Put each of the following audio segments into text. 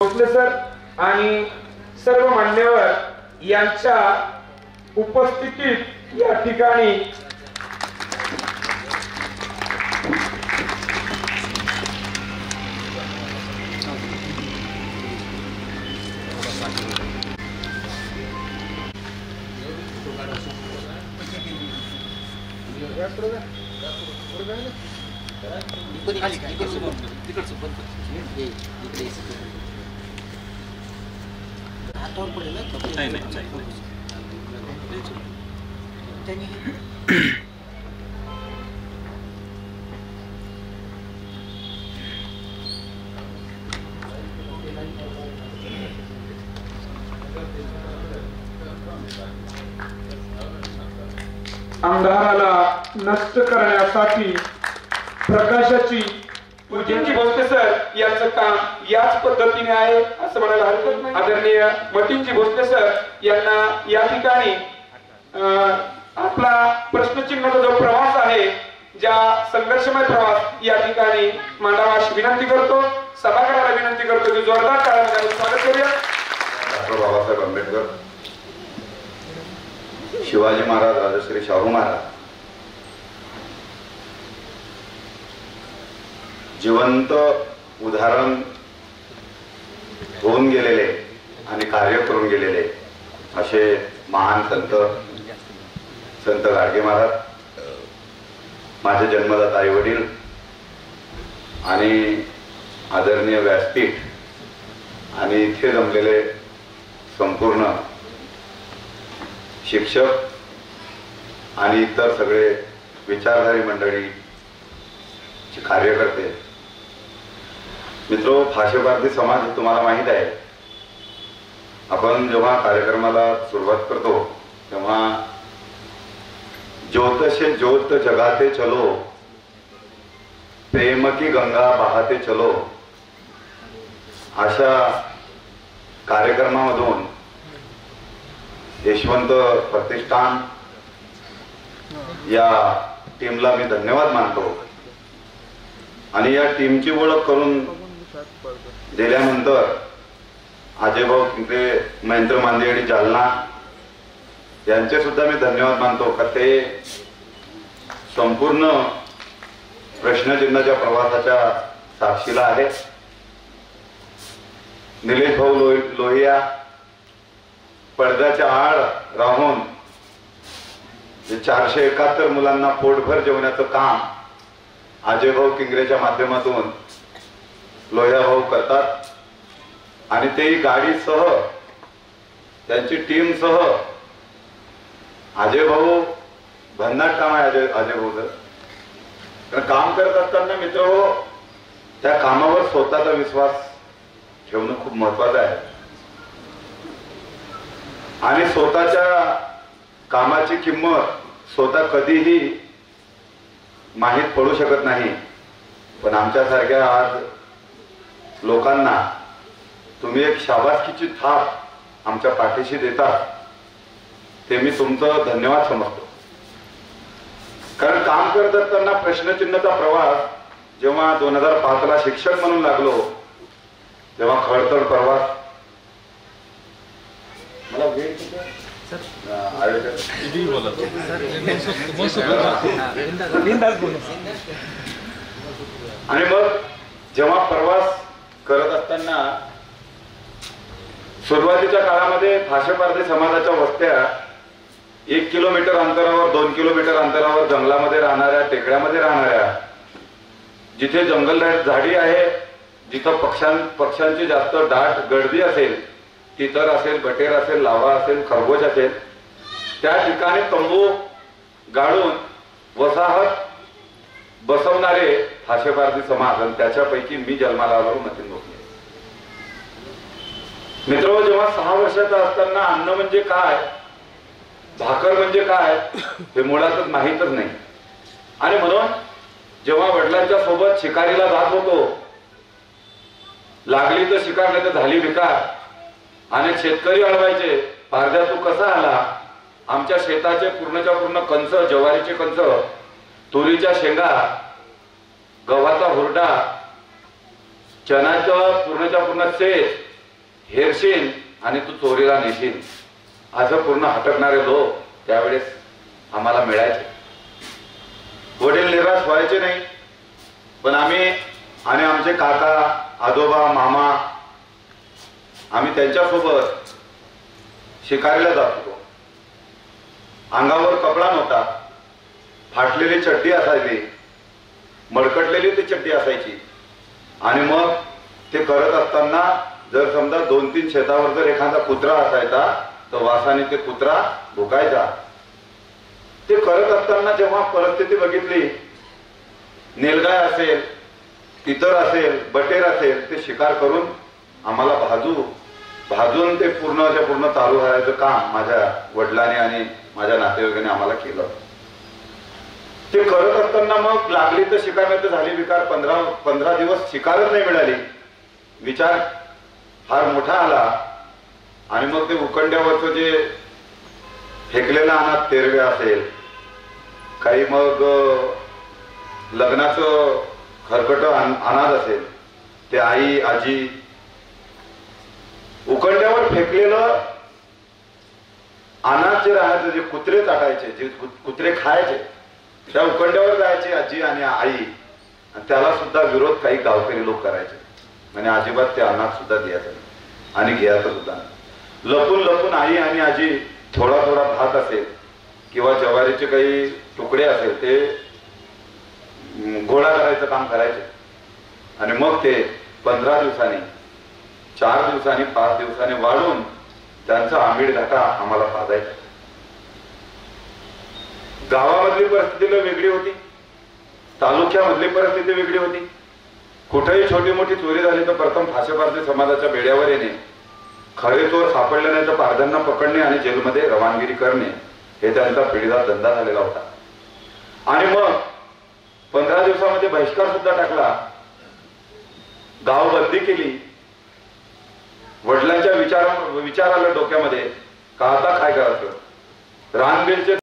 Bhosale sir आणि सर्व मान्यवर यांच्या उपस्थितीत या ठिकाणी अंधाराला नष्ट करण्यासाठी प्रकाशाची मतींची भोसले सर यांचं काम याच पद्धतीने आहे असं म्हणायला हरकत नाही। आदरणीय मतींची भोसले सर यांना या ठिकाणी आपला प्रश्नचिन्हाचा जो प्रवास आहे, ज्या संघर्षमय प्रवास या ठिकाणी मांडावास विनंती करतो, सभागृहाला विनंती करतो की जोरदार टाळ्यांनी स्वागत करूया। डॉक्टर बाबासाहेब आंबेडकर, शिवाजी महाराज, राजश्री शाहू महाराज जिवंत उदाहरण होऊन गेलेले आणि कार्य करून गेलेले असे महान संत गाडगे महाराज, माझे जन्मदाता आई वडील आणि आदरणीय व्यासपीठ आणि इथे जमलेले संपूर्ण शिक्षक आणि इतर सगळे विचारधारी मंडळी, कार्यकर्ते, मित्रो, फाशे भारती समाज तुम्हाला माहित आहे। आपण जेव्हा कार्यक्रमाला सुरुवात करतो तेव्हा ज्योत से ज्योत जगाते चलो, प्रेम की गंगा बहाते चलो अशा कार्यक्रमामधून यशवंत प्रतिष्ठान या टीमला मी धन्यवाद मानतो आणि या टीमची ओळख करून दिल्यानंतर अजयभाऊ किंग्रे, महेंद्र मांदेडी जालना यांचे सुद्धा मी धन्यवाद मानतो का ते संपूर्ण प्रश्नचिन्हाच्या प्रवासाच्या साक्षीला आहेत। निलेश भाऊ लोहिया पडद्याच्या आड राहून 471 मुलांना पोटभर जेवण्याचं काम अजयभाऊ किंग्रेच्या माध्यमातून लोहिया भाऊ करतात आणि तेही गाडीसह, त्यांची टीम सह। अजय भाऊ भन्नाट काम आहे अजय भाऊचं, कारण काम करत असताना मित्र त्या कामावर स्वतःचा विश्वास ठेवणं खूप महत्वाचं आहे आणि स्वतःच्या कामाची किंमत स्वतः कधीही माहीत पडू शकत नाही। पण आमच्यासारख्या आज लोकांना तुम्ही एक शाबासकीची थाप आमच्या पाठीशी देता, ते मी तुमचं धन्यवाद समजतो। कारण काम करत असताना प्रश्नचिन्हाचा प्रवास जेव्हा 2005 ला शिक्षक म्हणून लागलो तेव्हा खडतर प्रवास, मला वेळ आणि मग जेव्हा प्रवास करत असताना सुरुवातीच्या काळामध्ये फाशे भारती समाजाच्या वस्त्या 1 किलोमीटर अंतरावर, 2 किलोमीटर अंतरावर जंगलामध्ये राहणाऱ्या, टेकड्यामध्ये राहणाऱ्या, जिथे जंगल झाडी आहे, जिथं पक्ष्यांची जास्त दाट गर्दी असेल, तितर असेल, बटेर असेल, लावा असेल, खरगोश असेल, त्या ठिकाणी तंबू गाडून वसाहत बसवणारे फाशे भारती समाज आणि त्याच्यापैकी मी जन्माला आलो मतीन भोसले। मित्र, जेव्हा 6 वर्षाचा असताना अन्न म्हणजे काय, भाकर म्हणजे काय हे मुळातच माहीतच नाही आणि म्हणून जेव्हा वडिलांच्या सोबत शिकारीला जात होतो, लागली तर शिकार नाही तर झाली भिकार, आणि शेतकरी अडवायचे, पारध्या तू कसा आला, आमच्या शेताचे पूर्णच्या पूर्ण कंच, ज्वारीचे कंच, तुरीच्या शेंगा, गव्हाचा हुरडा, चणाचा पूर्णच्या पूर्ण शेत हेरशील आणि तू चोरीला नेशील असं पूर्ण हटकणारे लोक त्यावेळेस आम्हाला मिळायचे. वडील निराश व्हायचे नाही, पण आम्ही आणि आमचे काका, आजोबा, मामा आम्ही त्यांच्यासोबत शिकारीला जात होतो. अंगावर कपडा नव्हता, फाटलेली चड्डी असायची, मडकटलेली ती चड्डी असायची. आणि मग ते करत असताना जर समजा 2-3 शेतावर जर एखादा कुत्रा असायचा तर वासाने ते कुत्रा भुकायचा. ते करत असताना जेव्हा परिस्थिती बघितली, निलगाय असेल, तितर असेल, बटेर असेल, ते शिकार करून आम्हाला भाजून ते पूर्णच्या पूर्ण चालू करायचं काम माझ्या वडिलांनी आणि माझ्या नातेवाईकांनी आम्हाला केलं. ते करत असताना मग लागली तर शिकार, नाही तर झाली विकार. 15 दिवस शिकारच नाही मिळाली. विचार फार मोठा आला. आणि मग ते उकंड्यावरचं जे फेकलेलं अनाथ तेरवे असेल, काही मग लग्नाचं खरकट अनाथ असेल, ते आई आजी उकंड्यावर फेकलेलं अनाथ जे राहायचं, जे कुत्रे चाटायचे, जे कुत्रे खायचे, त्या उकंड्यावर जायचे आजी आणि आई. त्याला सुद्धा विरोध काही गावकरी लोक करायचे. म्हणजे अजिबात ते अनाथ सुद्धा द्यायचं आणि घ्यायचं सुद्धा. लपून लपून आई आणि आजी थोडा थोडा भात असेल किंवा ज्वारीचे काही तुकडे असेल ते गोळा करायचं काम करायचे. आणि मग ते 15 दिवसांनी, 4 दिवसांनी, 5 दिवसांनी वाढून त्यांचा आंबीड घाटा आम्हाला पाजायचा. गावामधली परिस्थिती वेगळी होती, तालुक्यामधली परिस्थिती वेगळी होती. कुठेही छोटी मोठी चोरी झाली तर प्रथम फाशेपारधी समाजाच्या बेड्यावर येणे, खरे चोर सापडले नाही तर पारध्यांना पकडणे आणि जेलमध्ये रवानगिरी करणे हे त्यांचा पिढीचा धंदा झालेला होता. आणि मग 15 दिवसामध्ये बहिष्कार सुद्धा टाकला, गाव बंदी केली. वडिलांच्या विचार आलं डोक्यामध्ये का आता काय करायचं. रानबिलचे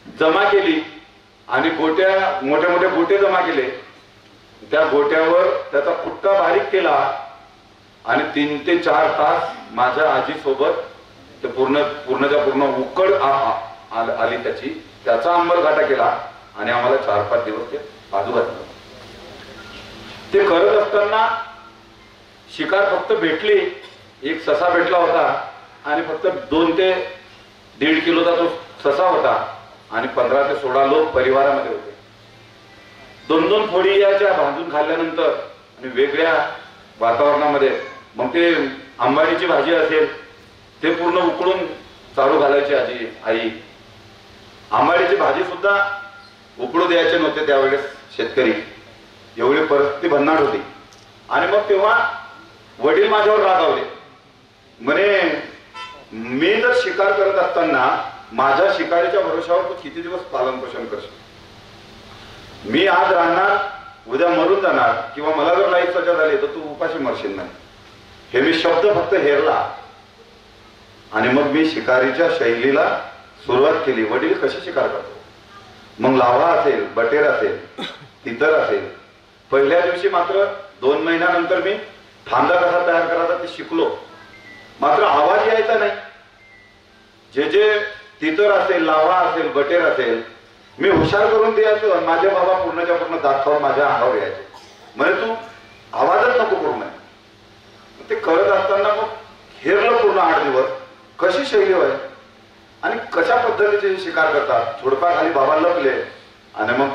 जमा केली आणि गोट्या, मोठे मोठे गोटे जमा केले. त्या गोट्यावर त्याचा कुट्टा बारीक केला आणि 3 ते 4 तास माझ्या आजी सोबत ते पूर्णच्या पूर्ण उकड आली त्याचा अंमलघाटा केला आणि आम्हाला 4-5 दिवस ते बाजू घातलं. ते करत असताना शिकार फक्त भेटली, एक ससा भेटला होता आणि फक्त 2 ते 1.5 किलोचा तो ससा होता आणि 15 ते 16 लोक परिवारामध्ये होते. 2-2 फोडी याच्या भाजून खाल्ल्यानंतर आणि वेगळ्या वातावरणामध्ये मग ते आंबाडीची भाजी असेल ते पूर्ण उकळून चालू घालायची आई. आंबाडीची भाजी सुद्धा उकळू द्यायचे नव्हते त्यावेळेस शेतकरी, एवढी परिस्थिती भन्नाट होती. आणि मग तेव्हा वडील माझ्यावर रागावले, म्हणे मी जर शिकार करत असताना माझ्या शिकारीच्या भरोशावर तू किती दिवस पालन पोषण करशील. मी आज राहणार, उद्या मरून जाणार, किंवा मला जर लाईफ सजा झाली तर तू उपाशी मरशील नाही. हे मी शब्द फक्त हेरला आणि मग मी शिकारीच्या शैलीला सुरुवात केली. वडील कसे शिकार करतो, मग लाव्हा असेल, बटेर असेल, तितर असेल. पहिल्या दिवशी मात्र 2 महिन्यानंतर मी फांदा कसा तयार करायचा ते शिकलो. मात्र आवाज यायचा नाही. जे तितर असेल, लाव्हा असेल, बटेर असेल, मी हुशार करून द्यायचो. माझे बाबा पूर्णच्या पूर्ण दात खाऊन माझ्या अंगावर यायचे, म्हणजे तू आवाजच नको करू नये. ते करत असताना मग हेरलं पूर्ण 8 दिवस कशी शैली होय आणि कशा पद्धतीचे शिकार करतात. झुडपा खाली बाबा लपले आणि मग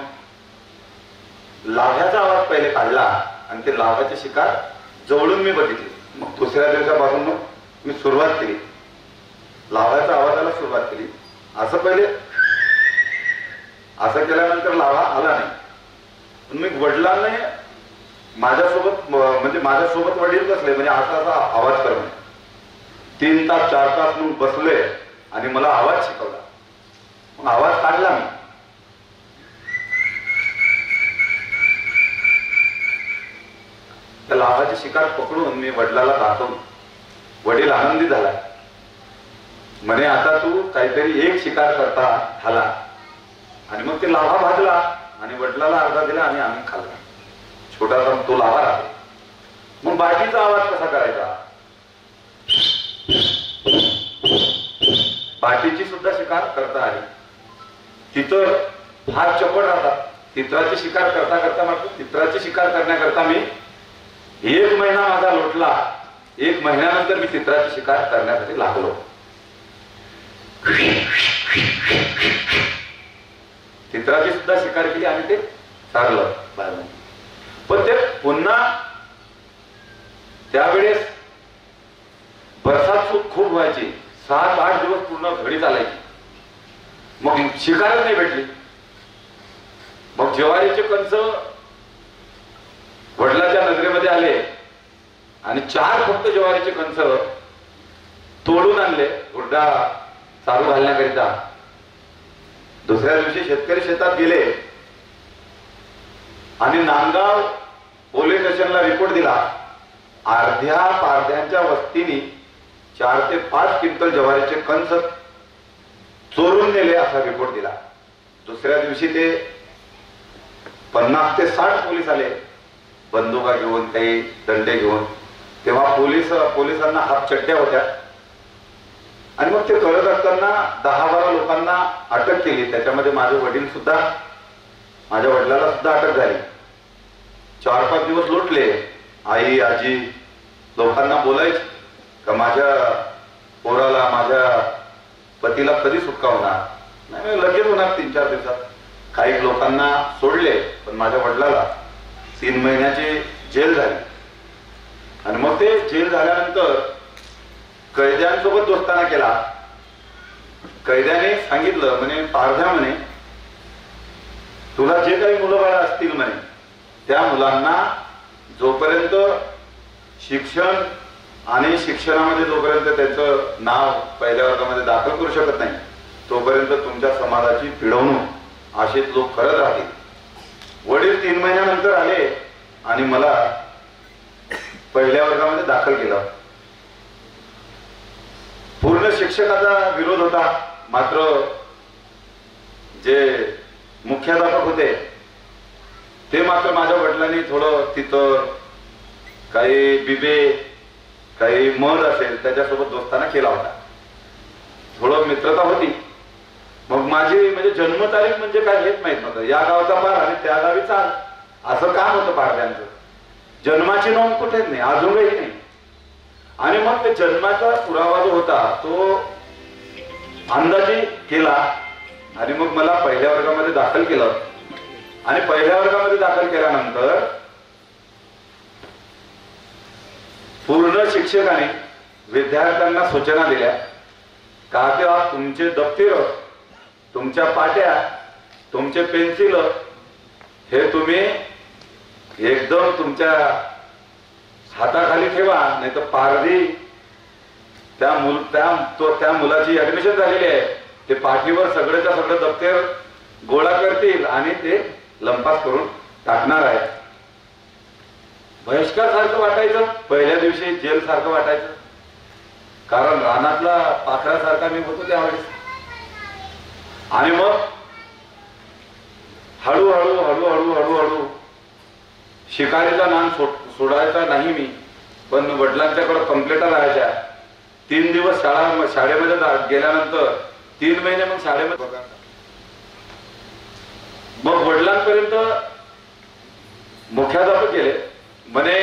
लाव्याचा आवाज पहिले काढला आणि ते लाव्याचे शिकार जवळून मी बघितले. मग दुसऱ्या दिवसापासून मग मी सुरुवात केली, लाव्याच्या आवाजाला सुरुवात केली. असं पहिले असं केल्यानंतर लावा आला नाही. पण मी वडिलांनी माझ्यासोबत, म्हणजे माझ्यासोबत वडील बसले, म्हणजे असा असा आवाज करणे. 3 तास 4 तास मग बसले आणि मला आवाज शिकवला. मग आवाज काढला मी. त्या लावाचे शिकार पकडून मी वडिलाला दाखवलं. वडील आनंदी झाला. म्हणे आता तू काहीतरी एक शिकार करता झाला. आणि मग ते लाभा भाजला आणि वडिलाला अर्धा दिला आणि आम्ही खाल्ला. छोटासा तो लाभा राहतो. मग बाकीचा आवाज कसा करायचा? बाकीची सुद्धा शिकार करता आली. तिथं फार चपळ राहतात. तित्राची शिकार करता करता मात्र तित्राची शिकार करण्याकरता मी 1 महिना माझा लोटला. 1 महिन्यानंतर मी चित्राची शिकार करण्यासाठी लागलो. चित्राची सुद्धा शिकार केली आणि ते चाललं. पण ते पुन्हा त्यावेळेस बरसात खूप व्हायची. 7-8 दिवस पूर्ण घडी चालायची. मग शिकारच नाही भेटली. मग ज्वारीचे कंस वडिलाच्या नजरेमध्ये आले आणि 4 फक्त ज्वारीचे कंस तोडून आणले हुरडा चालू घालण्याकरिता. दुसऱ्या दिवशी शेतकरी शेतात गेले आणि नांदगाव पोलीस स्टेशनला रिपोर्ट दिला. अर्ध्या पारध्यांच्या वस्तीने 4 ते 5 क्विंटल ज्वारीचे कंस चोरून नेले असा रिपोर्ट दिला. दुसऱ्या दिवशी ते 50 ते 60 पोलीस आले बंदुका घेऊन, काही दंडे घेऊन. तेव्हा पोलिसांना हात चड्ड्या होत्या. आणि मग ते करत असताना 10-12 लोकांना अटक केली. त्याच्यामध्ये माझे वडील सुद्धा, माझ्या वडिलाला सुद्धा अटक झाली. 4-5 दिवस लोटले. आई आजी लोकांना बोलायची का माझ्या पोराला, माझ्या पतीला कधी सुटका होणार? नाही, लगेच होणार 3-4 दिवसात. काही लोकांना सोडले पण माझ्या वडिलाला 3 महिन्याची जेल झाली. आणि मग ते जेल झाल्यानंतर कैद्यांसोबत दोस्ताना केला. कैद्याने सांगितलं म्हणे पारध्या म्हणे तुला जे काही मुलं बाळा असतील म्हणे त्या मुलांना जोपर्यंत शिक्षण आणि शिक्षणामध्ये जोपर्यंत त्याचं नाव पहिल्या वर्गामध्ये दाखल करू शकत नाही तोपर्यंत तुमच्या समाजाची पिळवणूक असेच लोक करत राहतील. वडील 3 महिन्यानंतर आले आणि मला पहिल्या वर्गामध्ये दाखल केलं. पूर्ण शिक्षकाचा विरोध होता. मात्र जे मुख्याध्यापक होते ते मात्र माझ्या वडिलांनी थोडं तिथं काही बिबे, काही मध असेल त्याच्यासोबत दोस्ताना केला होता. थोडं मित्रता होती. मग माझी म्हणजे जन्मतारीख म्हणजे काय हेच माहित नव्हतं. या गावचा पार आणि त्या गावी चाल असं काम होतं पारध्यांचं. जन्माची नोंद कुठेच नाही, अजूनही नाही. आणि मग ते जन्माचा पुरावा जो होता तो अंदाजे केला आणि मग मला पहिल्या वर्गामध्ये दाखल केलं. आणि पहिल्या वर्गामध्ये दाखल केल्यानंतर पूर्ण शिक्षकाने विद्यार्थ्यांना सूचना दिल्या का तेव्हा तुमचे दप्तर, तुमच्या पाट्या, तुमचे पेन्सिल हे तुम्ही एकदम तुमच्या हाताखाली ठेवा, नाही तर पारधी त्या मुलाची ऍडमिशन झालेली आहे ते पाठीवर सगळ्याच्या सगळं दप्तर गोळा करतील आणि ते लंपास करून टाकणार आहे. बहिष्कार सारखं वाटायचं. पहिल्या दिवशी जेल सारखं वाटायचं. कारण रानातला पाखरासारखा मी होतो त्यावेळेस. आणि मग हळूहळू हळूहळू हळूहळू शिकारीचा नाम सोडायचा नाही मी. पण वडिलांच्याकडे कंप्लेंटा राहायच्या. 3 दिवस शाळेमध्ये गेल्यानंतर 3 महिने मग शाळेमध्ये. मग वडिलांपर्यंत मुख्याध्यापक गेले. म्हणे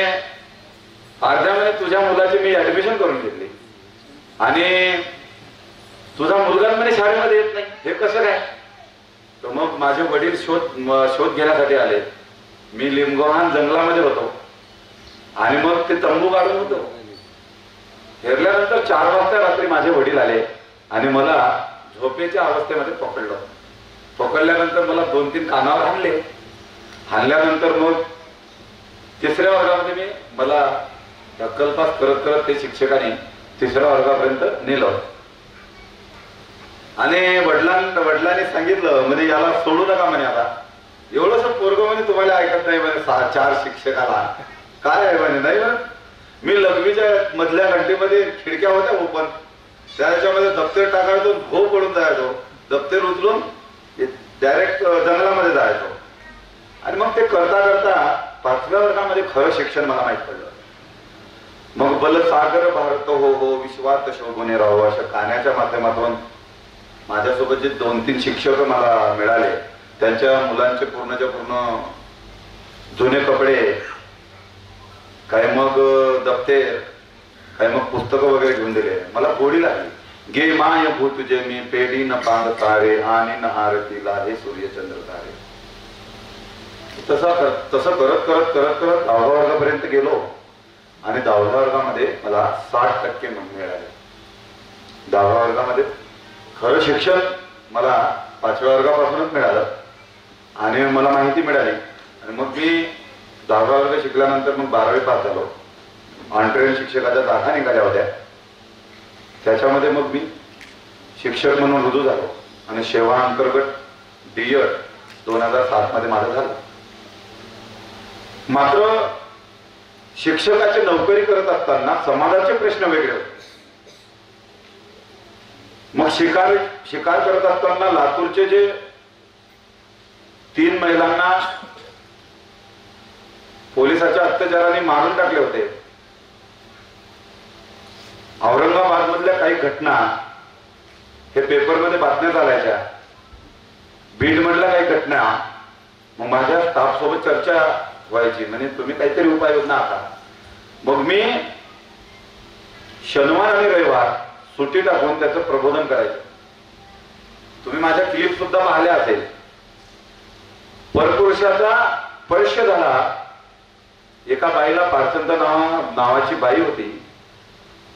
अर्ध्या महिने तुझ्या मुलाची मी ऍडमिशन करून घेतली आणि तुझा मुलगा म्हणे शाळेमध्ये येत नाही, हे कसं काय? तर मग माझे वडील शोध घेण्यासाठी आले. मी लिंबगव्हाण जंगलामध्ये होतो आणि मग ते तंबू काढून होतो. फिरल्यानंतर 4 वाजता रात्री माझे वडील आले आणि मला झोपेच्या अवस्थेमध्ये पकडलं. पकडल्यानंतर मला 2-3 कानावर हाणले. हाणल्यानंतर मग 3ऱ्या वर्गामध्ये मला ढकलपास करत करत ते शिक्षकाने 3ऱ्या वर्गापर्यंत नेलं. आणि वडिलांनी सांगितलं म्हणजे याला सोडू नका म्हणे. आता एवढंसं पोरगं म्हणे तुम्हाला ऐकत नाही म्हणे. 4 शिक्षकाला काय आहे म्हणे. नाही म्हणे मी लघवीच्या मधल्या घंटेमध्ये खिडक्या होत्या ओपन त्याच्यामध्ये दप्तर टाकायचो, भो पडून जायचो, दप्तर उचलून डायरेक्ट जंगलामध्ये जायचो. आणि मग ते करता करता 5व्या वर्गामध्ये खरं शिक्षण मला माहित पडलं. मग बल सागर भारत हो हो विश्वात शोभने राहो अशा गाण्याच्या माध्यमातून माझ्यासोबत जे 2-3 शिक्षक मला मिळाले, त्यांच्या मुलांचे पूर्णच्या पूर्ण जुने कपडे, काय मग दप्तर, काय मग पुस्तकं वगैरे घेऊन दिले. मला गोडी लागली. गे माय भू तुझे मी पेढी न पांग तारे आणि न आरतीला हे सूर्यचंद्र तारे. तसं करत करत करत करत 10व्या वर्गापर्यंत गेलो आणि 10व्या वर्गामध्ये मला 60% मिळाले. 10व्या वर्गामध्ये खरं शिक्षण मला 5व्या वर्गापासूनच मिळालं आणि मला माहिती मिळाली. आणि मग मी 10वा वर्ग शिकल्यानंतर मग 12वी पास झालो. ऑनट्रेन शिक्षकाच्या जागा निघाल्या होत्या, त्याच्यामध्ये मग मी शिक्षक म्हणून रुजू झालो आणि सेवा अंतर्गत D.Ed 2007 मध्ये माझं झालं. मात्र शिक्षकाची नोकरी करत असताना समाजाचे प्रश्न वेगळे होते. मग शिकार करत असताना लातूरचे जे 3 महिलांना पोलिसाच्या अत्याचाराने मारून टाकले होते, औरंगाबाद मधल्या काही घटना हे पेपरमध्ये बातम्या चालायच्या, बीड मधल्या काही घटना, मग माझ्या स्टाफ सोबत चर्चा व्हायची, म्हणजे तुम्ही काहीतरी उपाययोजना आखा. मग मी शनिवार आणि रविवार सुट्टी टाकून त्याचं प्रबोधन करायचं. तुम्ही माझ्या क्लिप सुद्धा पाहिल्या असेल. परपुरुषाचा स्पर्श झाला. एका बाईला पारचंदा नावाची बाई होती,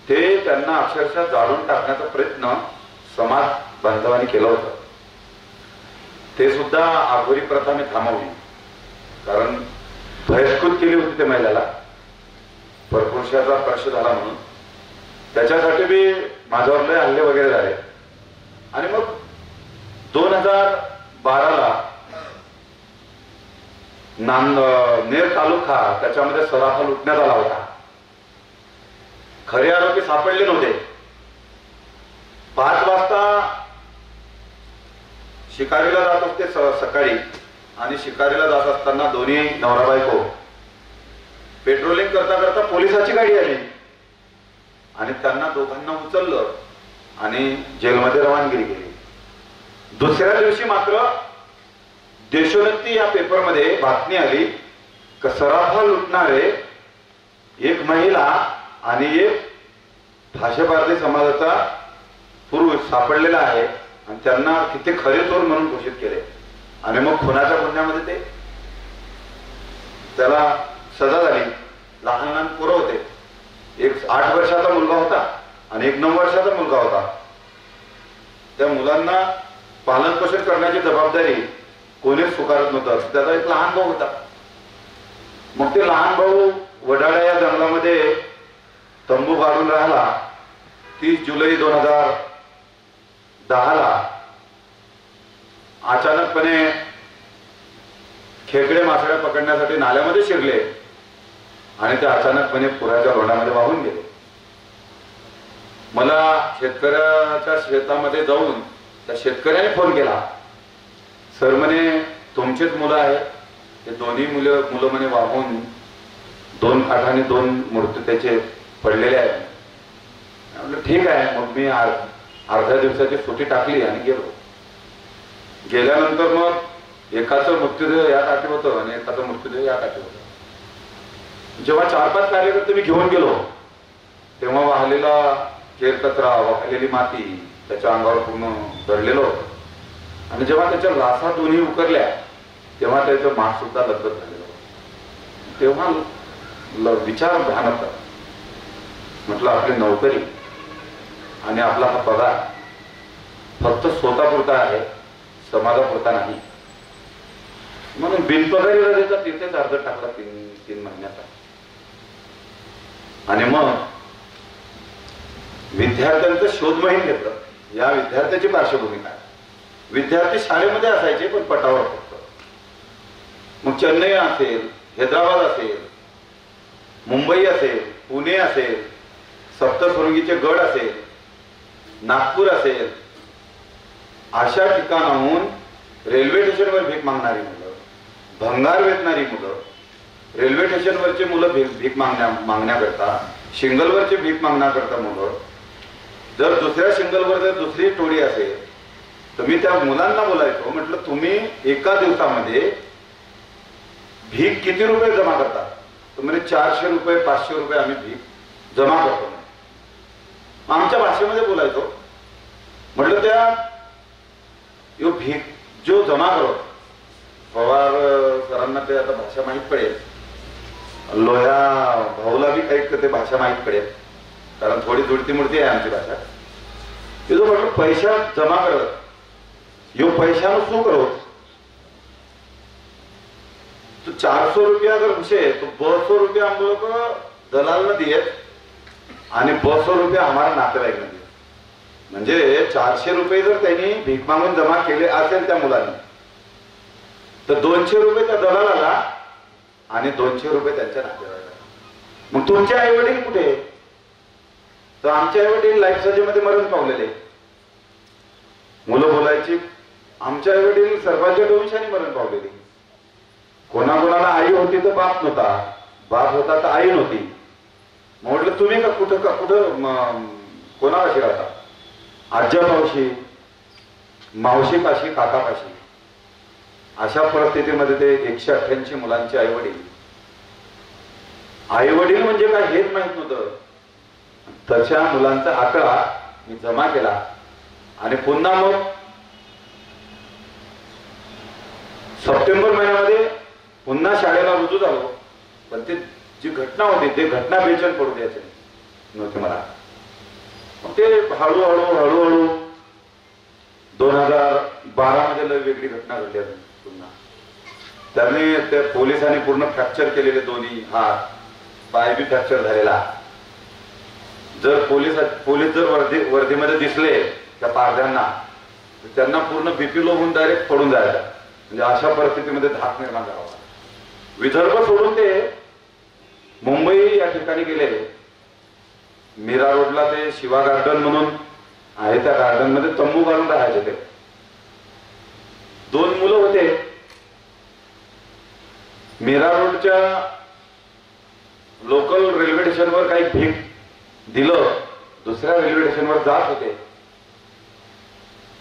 ते त्यांना अक्षरशः जाळून टाकण्याचा प्रयत्न समाज बांधवांनी केला होता. ते सुद्धा आघोरी प्रथा मी थांबवली, कारण बहिष्कृत केली होती त्या महिलेला परपुरुषाचा स्पर्श झाला म्हणून. त्याच्यासाठी मी माझ्यावर लय हल्ले वगैरे झाले. आणि मग 2012ला नेर तालुका त्याच्यामध्ये सराफा लुटण्यात आला होता. खरे आरोपी सापडले नव्हते. 5 वाजता शिकारीला जात होते सकाळी, आणि शिकारीला जात असताना दोन्ही नवरा बायको पेट्रोलिंग करता करता पोलिसाची गाडी आली आणि त्यांना दोघांना उचललं आणि जेलमध्ये रवानगी केली. दुसऱ्या दिवशी मात्र देशोन्नती या पेपरमध्ये बातमी आली की सराफा लुटणारे एक महिला आणि एक भाषा समाजाचा पुरुष सापडलेला आहे आणि त्यांना किती खरे चोर म्हणून घोषित केले. आणि मग खुनाच्या गुन्ह्यामध्ये ते त्याला सजा झाली. लहान लहान पोरं होते. एक 8 वर्षाचा मुलगा होता आणि एक 9 वर्षाचा मुलगा होता. त्या मुलांना पालन पोषण करण्याची जबाबदारी कोणीच स्वीकारत नव्हतं. त्याचा एक लहान भाऊ होता. मग ते लहान भाऊ वडाळा या जंगलामध्ये तंबू बांधून राहिला. 30 जुलै 2010ला अचानकपणे खेकडे मासळ्या पकडण्यासाठी नाल्यामध्ये शिरले आणि ते अचानकपणे पुराच्या लोंढामध्ये वाहून गेले. मला शेतकऱ्याच्या शेतामध्ये जाऊन त्या शेतकऱ्याने फोन केला, सर म्हणे तुमचेच मुलं आहे, ते दोन्ही मुलं म्हणे वाहून 2 काठाने 2 मूर्ती त्याचे पडलेले आहेत. म्हटलं ठीक आहे. मग मी अर्ध्या दिवसाची सुट्टी टाकली आणि गेलो. गेल्यानंतर मग एकाचं मृत्यूदेह या काठी होतं आणि एकाचं मृत्यूदेह या काठी होतं. जेव्हा 4-5 कार्यकर्ते मी घेऊन गेलो तेव्हा वाहलेला केर कचरा, वाहलेली माती त्याच्या अंगावर पूर्ण दडलेलं होतं. आणि जेव्हा त्याच्या लासा दोन्ही उकरल्या तेव्हा त्याचं मास सुद्धा लग्न झालेलं होतं. तेव्हा विचार ध्यानात आला. म्हटलं आपली नोकरी आणि आपला हा पगार फक्त स्वतःपुरता आहे, समाजापुरता नाही. म्हणून बिनपगारी रजेचा तिथेच अर्ज टाकला 3 महिन्याचा. आणि मग विद्यार्थ्यांचं शोध मोहीम घेतलं. या विद्यार्थ्याची पार्श्वभूमी काय, विद्यार्थी शाळेमध्ये असायचे पण पटावर फक्त. मग चेन्नई असेल, हैदराबाद असेल, मुंबई असेल, पुणे असेल, सप्तशृंगीचे गड असेल, नागपूर असेल, अशा ठिकाणाहून रेल्वे स्टेशनवर भीक मागणारी मुलं, भंगार वेचणारी मुलं, रेल्वे स्टेशनवरचे मुलं भीक मागण्याकरता, शिंगलवरचे भीक मागण्याकरता मुलं, जर दुसऱ्या शिंगलवर जर दुसरी टोळी असेल तर मी त्या मुलांना बोलायचो, म्हटलं तुम्ही एका दिवसामध्ये भीक किती रुपये जमा करता? तर म्हणजे 400 रुपये 500 रुपये आम्ही भीक जमा करतो. आमच्या भाषेमध्ये बोलायचो. म्हटलं त्या यो भीक जो जमा करो, पवार सरांना ते आता भाषा माहीत पडेल, लोह्या भाऊला बी काही ते भाषा माहीत पडेल, कारण थोडी जुळती मुळती आहे आमची भाषा. जो म्हटलं पैसा जमा करत, यो पैशानं શું કરો? तो 400 रुपया अगर घुसे तो 200 रुपया हम लोग दलाल न दिए आणि 200 रुपया हमारा नातेवाईक न दिए. म्हणजे 400 रुपये जर त्यांनी भीक मागून जमा केले असेल त्या मुलांनी, तर 200 रुपये त्या दलालाला आणि 200 रुपये त्यांच्या नातेवाईकाला. मग तुमचे आई वडील कुठे? तर आमचे आई वडील लाईफ सर्जरीमध्ये मरण पावलेले. मुलं बोलायची आमचे आई वडील सर्वांच्या डोंशाने मरण पावलेली. कोणाकोणाला आई होती तर बाप नव्हता, बाप होता तर आई नव्हती. म्हटलं तुम्ही का कुठं कोणापाशी राहता? आज्यापाशी, मावशीपाशी, काकापाशी. अशा परिस्थितीमध्ये ते 188 मुलांचे आई वडील म्हणजे काय हेच माहित नव्हतं. तशा मुलांचा आकडा मी जमा केला आणि पुन्हा मग सप्टेंबर महिन्यामध्ये पुन्हा शाळेला रुजू झालो. पण ते जी घटना होती ते घटना बेचैन पडू द्यायचे नव्हते मला. मग ते हळूहळू 2012 मध्ये लय वेगळी घटना घडली. पुन्हा त्यांनी त्या पोलिसांनी पूर्ण फ्रॅक्चर केलेले दोन्ही हात, पाय बी फ्रॅक्चर झालेला. जर पोलीस जर वर्दीमध्ये दिसले त्या पारध्यांना तर त्यांना पूर्ण बीपी लो होऊन डायरेक्ट पडून जायचा. म्हणजे अशा परिस्थितीमध्ये धाक निर्माण करावा. विदर्भ सोडून ते मुंबई या ठिकाणी गेले. मीरा रोडला ते शिवा गार्डन म्हणून आहे, त्या गार्डन मध्ये तंबू घालून राहायचे. ते 2 मुलं होते. मीरा रोडच्या लोकल रेल्वे स्टेशनवर काही भीक दिलं, दुसऱ्या रेल्वे स्टेशनवर जात होते.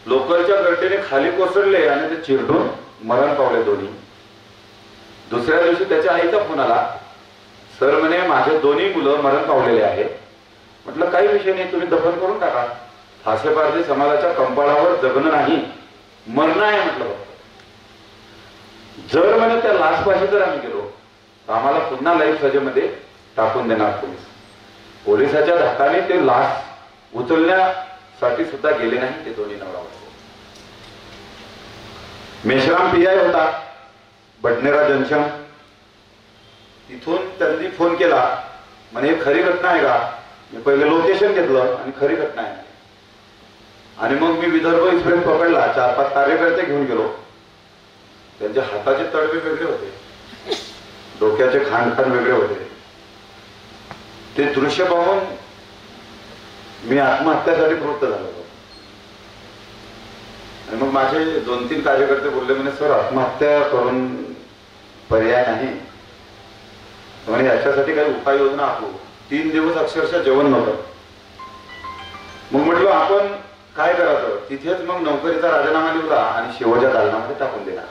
लोकलच्या गर्दीने खाली कोसळले आणि ते चिरडून मरण पावले दोन्ही. दुसऱ्या दिवशी त्याच्या आईचा फोन आला, सर म्हणे माझे दोन्ही मुलं मरण पावलेले आहे. म्हटलं काही विषय नाही, तुम्ही दफन करून टाका. फासे पारधी समाजाच्या कंपाळावर जगणं नाही, मरणं आहे म्हटलं. जर म्हणे त्या लाशपाशी जर आम्ही गेलो तर आम्हाला पुन्हा लाईफ सजेमध्ये टाकून देणार पोलीस. पोलिसाच्या धाकाने ते लाश उचलण्यासाठी सुद्धा गेले नाही ते दोन्ही नवरा बायको. मेश्राम PI होता बडनेरा जंक्शन. तिथून त्यांनी फोन केला, म्हणे हे खरी घटना आहे का? मी पहिले लोकेशन घेतलं आणि खरी घटना आहे. आणि मग मी विदर्भ एक्सप्रेस पकडला. 4-5 कार्यकर्ते घेऊन गेलो. त्यांच्या हाताचे तळवे वेगळे होते, डोक्याचे खांड वेगळे होते. ते दृश्य पाहून मी आत्महत्यासाठी प्रवृत्त झालो होतो. आणि मग माझे 2-3 कार्यकर्ते बोलले, म्हणे सर आत्महत्या करून पर्याय नाही, म्हणे याच्यासाठी काही उपाययोजना आखू. 3 दिवस अक्षरशः जेवण नव्हतं. मग म्हटलं आपण काय करायचं? तिथेच मग नोकरीचा राजीनामा लिहिला आणि शिवच्या दालनामध्ये टाकून दिला.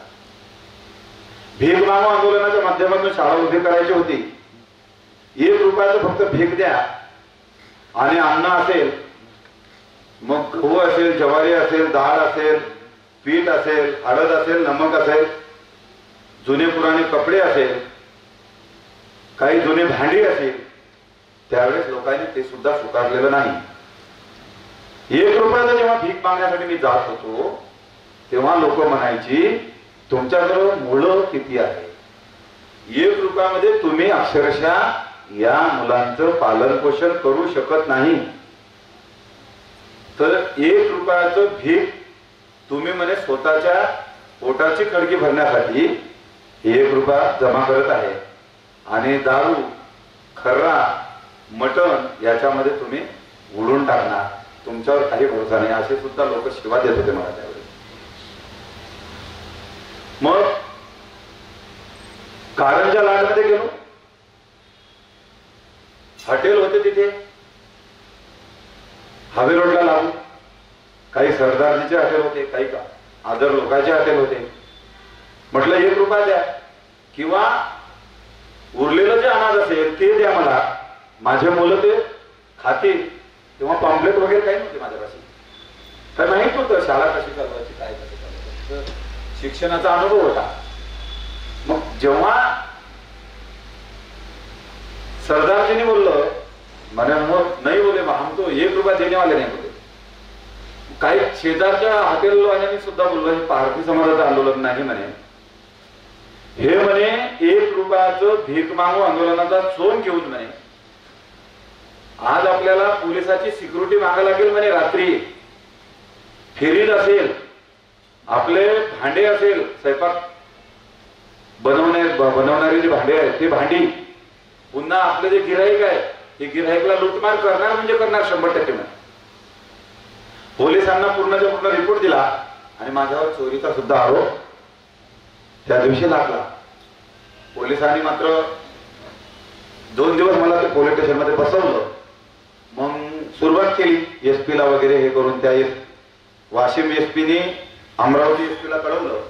भीक मागो आंदोलनाच्या माध्यमातून शाळा उभी करायची होती. 1 रुपयाचं फक्त भीक द्या आणि अन्न असेल, मग गहू असेल, ज्वारी असेल, डाळ असेल, पीठ असेल, हळद असेल, नमक असेल, जुने पुराणे कपडे असेल, काही जुने भांडी असेल. त्यावेळेस लोकांनी ते सुद्धा स्वीकारलेलं नाही. 1 रुपयाचं जेव्हा भीक मागण्यासाठी मी जात होतो तेव्हा लोक म्हणायची तुमच्याकडे मुलं किती आहे? 1 रुपयामध्ये तुम्ही अक्षरशः या मुलांचं पालन पोषण करू शकत नाही. तर 1 रुपयाचं भीक तुम्ही म्हणे स्वतःच्या पोटाची खडकी भरण्यासाठी 1 रुपया जमा करत आहे आणि दारू, खर्रा, मटण याच्यामध्ये तुम्ही उडून टाकणार. तुमच्यावर काही भरोसा नाही, असे सुद्धा लोक शिवा देत होते मला त्यावेळेस. मग कारंजा लाडमध्ये गेलो, हॉटेल होते तिथे हवे रोडला लागू. काही सरदारजीचे हॉटेल होते, काही आदर लोकांचे हॉटेल होते. म्हटलं 1 रुपया द्या किंवा उरलेलं जे अनाज असेल ते द्या मला, माझे मुलं ते खातील. तेव्हा पॉम्पलेट वगैरे काही नव्हते माझ्यापाशी, काय माहित होतं शाळा कशी चालवायची, काय कशी चालवायची, शिक्षणाचा अनुभव होता. मग जेव्हा सरदारजीने बोललं, मैंने नहीं बोले हम तो 1 रुपया देने वाले नाही बोले. काही शेजारच्या हॉटेलवाल्यांनी सुद्धा बोललो हे पारधी समाजाचं आंदोलन नाही म्हणे, हे म्हणे 1 रुपयाचं भीक मागू आंदोलनाचा सोन घेऊन म्हणे आज आपल्याला पोलिसाची सिक्युरिटी मागायला लागेल म्हणे. रात्री फेरील असेल, आपले भांडे असेल, स्वयंपाक बनवणारी जी भांडे आहेत ते भांडी, पुन्हा आपले जे गिराईक आहे ते गिराईकला लूटमार करणार म्हणजे करणार 100%. पोलिसांना पूर्णच्या पूर्ण रिपोर्ट दिला आणि माझ्यावर चोरीचा सुद्धा आरोप त्या दिवशी लागला. पोलिसांनी मात्र 2 दिवस मला ते पोलीस स्टेशन मध्ये बसवलं. मग सुरुवात केली एसपीला वगैरे हे करून, त्या वाशिम एसपीनी अमरावती एसपीला कळवलं.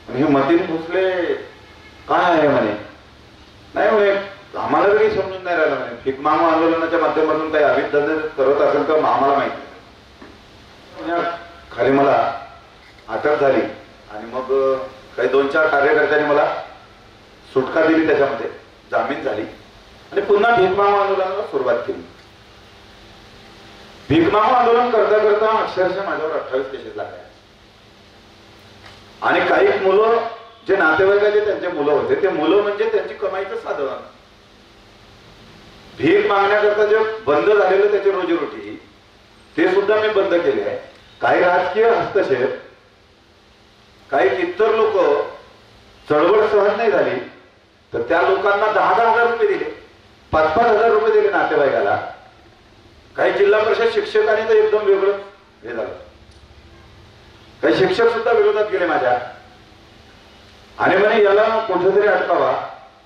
हे मतीन भोसले काय आहे म्हणे, नाही म्हणे आम्हाला तरी समजून नाही राहिलं म्हणे, भीक मागू आंदोलनाच्या माध्यमातून काही अविध धंदे करत असेल तर आम्हाला माहिती. खाली मला अटक झाली आणि मग काही 2-4 कार्यकर्त्यांनी मला सुटका दिली, त्याच्यामध्ये जामीन झाली आणि पुन्हा भीक मागू आंदोलनाला सुरुवात केली. भीक मागू आंदोलन करता करता अक्षरशः माझ्यावर 28 केसेस लागल्या आणि काही मुलं जे नातेवाईकाचे त्यांचे मुलं होते, ते मुलं म्हणजे त्यांची कमाईचं साधन. भीक मागण्याकरता जे बंद झालेलं त्याची रोजीरोटी ते सुद्धा मी बंद केले आहे. काही राजकीय हस्तक्षेप, काही इतर लोक चळवळ सहन नाही झाली तर त्या लोकांना 10,000 रुपये दिले, 5,000 रुपये दिले नातेवाईकाला. काही जिल्हा परिषद शिक्षकांनी तर एकदम वेगळं हे झालं, काही शिक्षक सुद्धा विरोधात गेले माझ्या आणि म्हणे याला कुठेतरी अटकावा.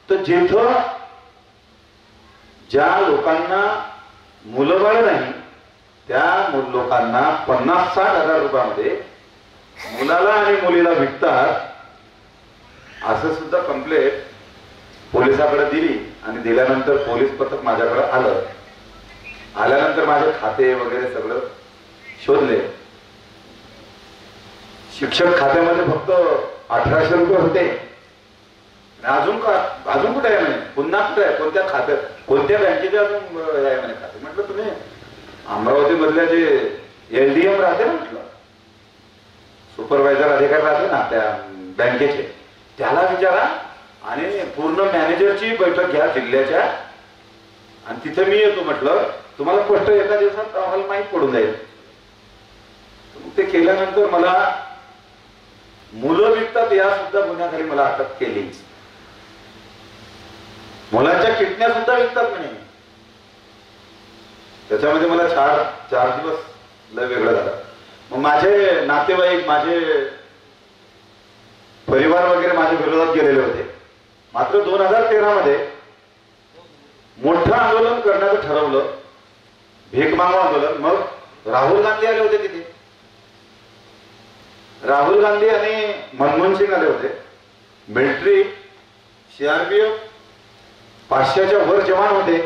तर जिथं ज्या लोकांना मुलंबाळ नाही त्या लोकांना 50-60 रुपयामध्ये मुलाला आणि मुलीला विकतात असं सुद्धा कंप्लेंट पोलिसाकडे दिली आणि दिल्यानंतर पोलीस पथक माझ्याकडे आलं. आल्यानंतर माझे खाते वगैरे सगळं शोधले. शिक्षक खात्यामध्ये फक्त 1,800 रुपये होते. अजून कुठे आहे म्हणे, पुन्हा कुठे आहे, कोणत्या खात्यात, कोणत्या बँकेचे अजून आहे म्हणे खाते. म्हटलं तुम्ही अमरावती मधल्या जे LDM राहते ना, म्हटलं सुपरवायझर अधिकारी राहते ना त्या बँकेचे, त्याला विचारा आणि पूर्ण मॅनेजरची बैठक घ्या जिल्ह्याच्या आणि तिथे मी येतो. म्हटलं तुम्हाला स्पष्ट एका दिवसात आम्हाला माहीत पडून जाईल. ते केल्यानंतर मला मुलं विकतात या सुद्धा गुन्ह्याखाली मला अटक केली. मुलांच्या किडन्या सुद्धा विकतात म्हणे. त्याच्यामध्ये मला 4 दिवस लय वेगळं झालं. मग माझे नातेवाईक, माझे परिवार वगैरे माझ्या विरोधात गेलेले होते. मात्र 2013 मध्ये मोठं आंदोलन करण्याचं ठरवलं, भीक मागू आंदोलन. मग राहुल गांधी आले होते तिथे, राहुल गांधी आणि मनमोहन सिंग आले होते. मिलिटरी, CRPF 500च्या वर जवान होते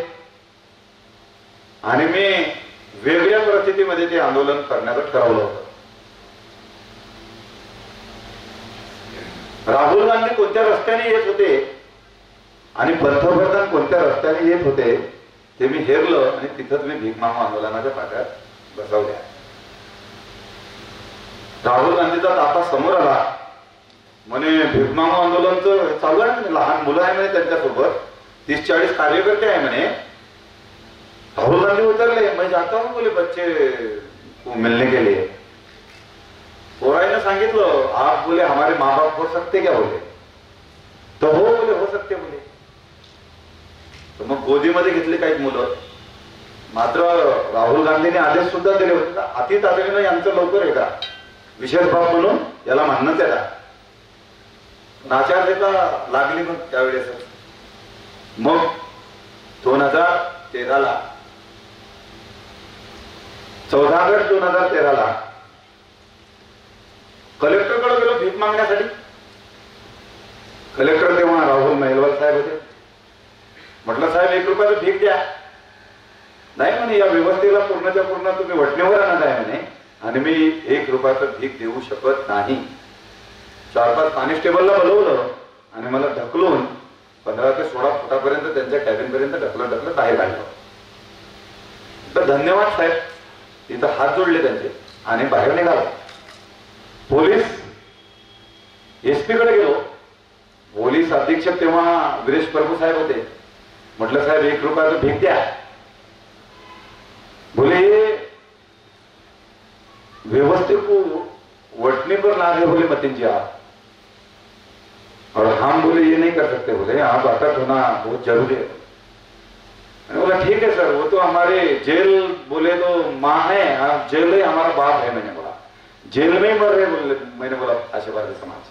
आणि मी वेगळ्या परिस्थितीमध्ये ते आंदोलन करण्याचं ठरवलं होतं. राहुल गांधी कोणत्या रस्त्याने येत होते आणि पंतप्रधान कोणत्या रस्त्याने येत होते ते मी हेरलं आणि तिथंच मी भीक मागू आंदोलनाच्या पाठ्यात बसवल्या. राहुल गांधीचा ताफा समोर आला. म्हणे भीक मागू आंदोलनचं चालू आहे म्हणे, लहान मुलं आहे म्हणे त्यांच्यासोबत, 30-40 कार्यकर्ते आहे म्हणे. राहुल गांधी उतरले. मैं जाता हूं बोले बच्चे को मिलने के लिए. पोराईने सांगितलं आप बोले हमारे माँ बाप हो सकते क्या बोले. तो हो बोले हो सकते बोले. तर मग गोदीमध्ये घेतले काही मुलं मात्र राहुल गांधींनी आदेश सुद्धा दिले होते, अति तातडीनं यांचं लवकर आहे का विशेष बाब म्हणून याला मानण्यात येणार. आचारसंहिता लागली मग त्यावेळेस. मग 2013ला 14 ऑगस्ट 2013ला कलेक्टरकडे गेलो भीक मागण्यासाठी. कलेक्टर तेव्हा राहुल महिलवाल साहेब होते. म्हटलं साहेब 1 रुपयाचं भीक द्या. नाही म्हणे, या व्यवस्थेला पूर्णच्या पूर्ण तुम्ही वटणीवर आणत आहे म्हणे आणि मी 1 रुपयाचं भीक देऊ शकत नाही. 4-5 कॉन्स्टेबलला बोलवलं आणि मला ढकलून 15 ते 16 फुटापर्यंत त्यांच्या कॅबिन पर्यंत ढकलत बाहेर काढलं. तर धन्यवाद साहेब, तिथं हात जोडले त्यांचे आणि बाहेर निघालो. पोलीस एसपी कडे गेलो. पोलीस अधीक्षक तेव्हा वीरेश प्रभू साहेब होते. म्हटलं साहेब 1 रुपयाचं भीक द्या. बोले व्यवस्थित को वटने पर ला रहे बोले मतीन जी आप, और हम बोले ये नहीं कर सकते, बोले आप अटक होना बहुत जरूरी है. मैंने बोला ठीक है सर, वो तो हमारे जेल बोले तो माँ है, जेल ही हमारा बाप है. मैंने बोला जेल में ही मर रहे बोले. मैंने बोला आशीर्वाद समाज.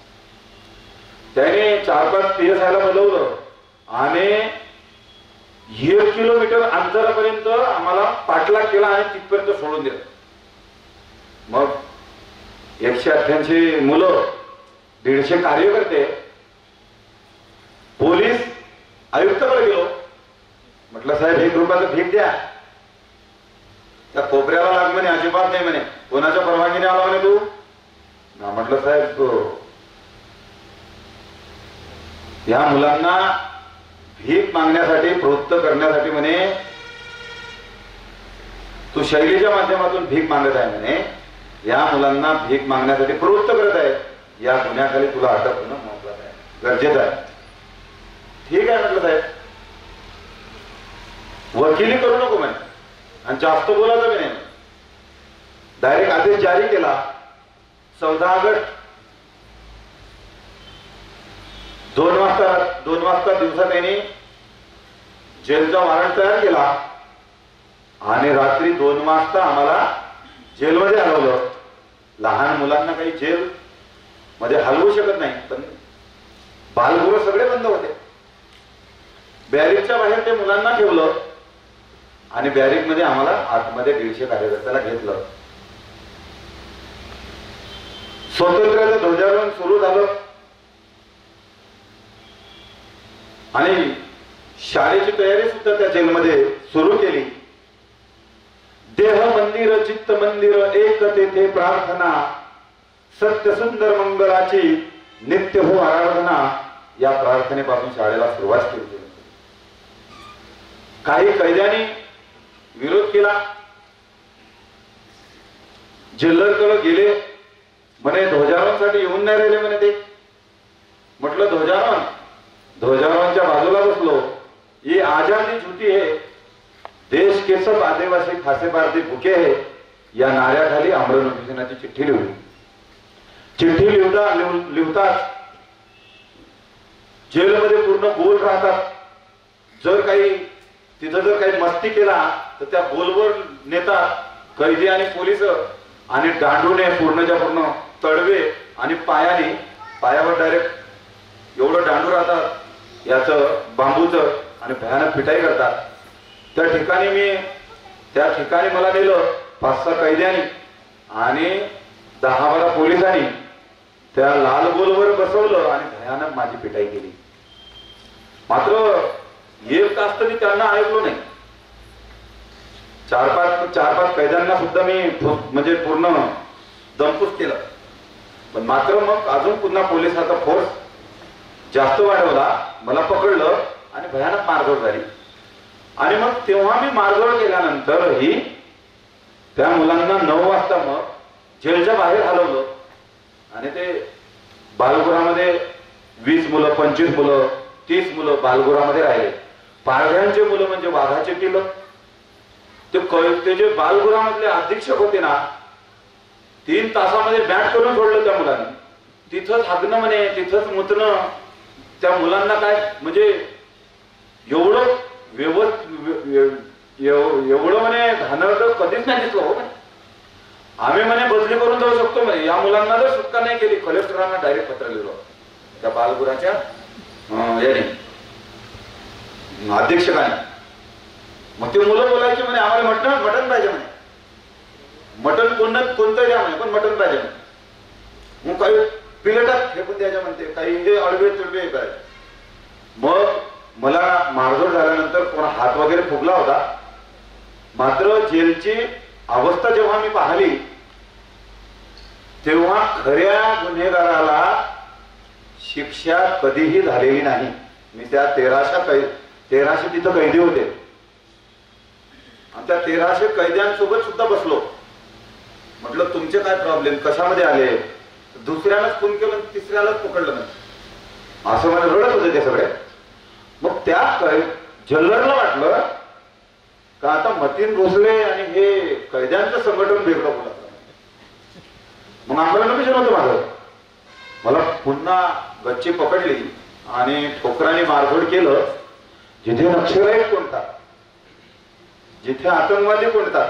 त्याने 4-5 PSI ला बोलवलं आणि 1 किलोमीटर अंतरापर्यंत आम्हाला पाठलाग केला आणि तिथपर्यंत सोडून दिलं. मग 188 मुलं, 150 कार्यकर्ते, पोलीस आयुक्ताकडे गेलो. म्हटलं साहेब 1 रुपयाचं भीक द्या. त्या कोपऱ्याला लाग म्हणे, अजिबात नाही म्हणे. कोणाच्या परवानगीने आला म्हणे तू? म्हटलं साहेब या मुलांना भीक मागण्यासाठी प्रवृत्त करण्यासाठी म्हणे तू शैलीच्या माध्यमातून भीक मागत आहे म्हणे. या मुलांना भीक मागण्यासाठी प्रवृत्त करत आहे. या गुन्ह्याखाली तुला अटक होणं महत्वाचं आहे, गरजेचं आहे. ठीक आहे म्हटलं साहेब, वकिली करू नको म्हणे आणि जास्त बोलायचं नाही. डायरेक्ट आदेश जारी केला. 14 ऑगस्ट 2 वाजता दिवसा त्यांनी जेलचा वॉरंट तयार केला आणि रात्री 2 वाजता आम्हाला जेलमध्ये हलवलं. लहान मुलांना काही जेल मध्ये हलवू शकत नाही, पण बालगृह सगळे बंद होते. बॅरिकच्या बाहेर ते मुलांना ठेवलं आणि बॅरिक मध्ये आम्हाला आतमध्ये 150 कार्यकर्त्याला घेतलं. स्वातंत्र्याचं ध्वजारोहण सुरू झालं आणि शाळेची तयारी सुद्धा त्या जेलमध्ये सुरू केली. देह मंदिर चित्त मंदिर एक तेथे प्रार्थना, सत्य सुंदर मंगळाची नित्य हो आराधना, या प्रार्थनेपासून शाळेला सुरुवात केली. काही कैद्यांनी विरोध केला. जेलरकडे गेले, म्हणे ध्वजारोहणासाठी येऊन नाही राहिले म्हणे ते. म्हटलं ध्वजारोहणच्या बाजूला बसलो. ये आजादी झूठी है, देश के सब आदिवासी खासे भारतीय भुके है, या नाऱ्याखाली आमरण उपोषणाची चिठ्ठी लिहिली. चिठ्ठी लिहताच जेलमध्ये पूर्ण गोल राहतात. जर काही मस्ती केला तर त्या गोलवर नेतात कैदी आणि पोलीस आणि दांडूने पूर्णच्या पूर्ण तळवे आणि पायावर डायरेक्ट एवढं दांडू राहतात याचं बांबूचं आणि भयानक पिटाई करतात. त्या ठिकाणी मला नेलं 5-6 कैद्यांनी आणि 10-12 पोलिसांनी. त्या लाल गोलवर बसवलं आणि भयानक माझी पिटाई केली. मात्र एक तास तरी त्यांना ऐकलो नाही. 4-5 कैद्यांना सुद्धा मी म्हणजे पूर्ण दमपूस केलं. पण मात्र मग अजून पुन्हा पोलिसाचा फोर्स जास्त वाढवला. मला पकडलं आणि भयानक मारझोड झाली. आणि मग तेव्हा मी मारझोड केल्यानंतरही त्या मुलांना 9 वाजता मग जेलच्या बाहेर हलवलं आणि ते बालगृहामध्ये 20 मुलं, 25 मुलं, 30 मुलं बालगृहामध्ये राहिले. पाळघ्यांचे मुलं म्हणजे वाघाचे किल्ल. ते जे बालगृहामधले अधीक्षक होते ना, 3 तासामध्ये बॅट करून सोडलं त्या मुलांनी. तिथंच हागणं म्हणे, तिथंच मुतणं. त्या मुलांना काय म्हणजे एवढं एवढं म्हणे घाणेरडं कधीच नाही दिसलं हो म्हणे. आम्ही म्हणे बदली करून जाऊ शकतो म्हणे. या मुलांना जर सुटका नाही केली कलेक्टरांना डायरेक्ट पत्र लिहिलं त्या बालगुराच्या याने अध्यक्षकाने. मग ते मुलं बोलायचे म्हणे आम्हाला मटण पाहिजे म्हणे. मटण कोणतं द्या म्हणे पण मटण पाहिजे म्हणे. मग काही प्लेटात फेकून द्यायच्या म्हणते, काही हे अडवे तुडवे करायचे. मग मला मारझोड झाल्यानंतर कोणा हात वगैरे फुगला होता. मात्र जेलची अवस्था जेव्हा मी पाहिली तेव्हा खऱ्या गुन्हेगाराला शिक्षा कधीही झालेली नाही. मी त्या 1300 तिथं कैदी होते आणि त्या 1300 कैद्यांसोबत सुद्धा बसलो. म्हटलं तुमचे काय प्रॉब्लेम, कशामध्ये आले. दुसऱ्यालाच खून केलं, तिसऱ्यालाच पकडलं नाही असं मला रडत होते ते सगळे. मग त्या जल्लरला वाटलं का आता मतीन भोसले आणि हे कैद्यांचं संघटन वेगळं बोलत. मग आम्हाला विषय नव्हतं माझं. मला पुन्हा गच्ची पकडली आणि ठोकरांनी मारझोड केलं. जिथे नक्षलवादी कोणता, जिथे आतंकवादी कोणता,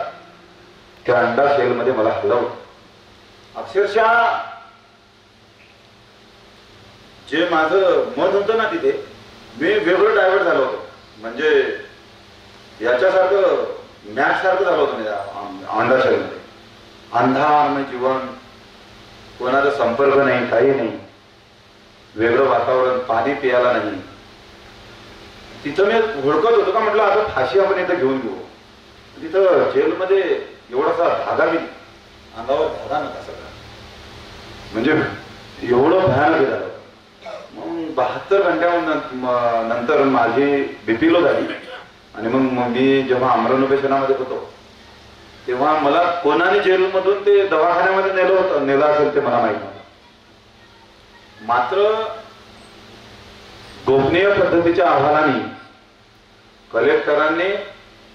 त्या अंडा शेल मध्ये मला हलवलं. अक्षरशः जे माझं मत होतं ना तिथे मी वेगळं डायव्हर्ट झालो होतो. म्हणजे याच्यासारखं मॅच सारखं झालं होतं मी अंडा शेल मध्ये. अंधार जीवन, कोणाचा संपर्क नाही, काही नाही, वेगळं वातावरण, पाणी प्यायला नाही. तिथं मी हुडकत होतो का म्हटलं आता फाशी आपण इथं घेऊन घेऊ. तिथं जेलमध्ये एवढासा धागा बी अंगावर धागा नका सगळा, म्हणजे एवढं भयानक झालं. मग 72 घंट्यानंतर माझी बीपी लो झाली आणि मग मी जेव्हा अमरावती होतो तेव्हा मला कोणाने जेलमधून ते दवाखान्यामध्ये नेलं असेल ते मला माहित नव्हतं. मात्र गोपनीय पद्धतीच्या अहवालाने कलेक्टरांनी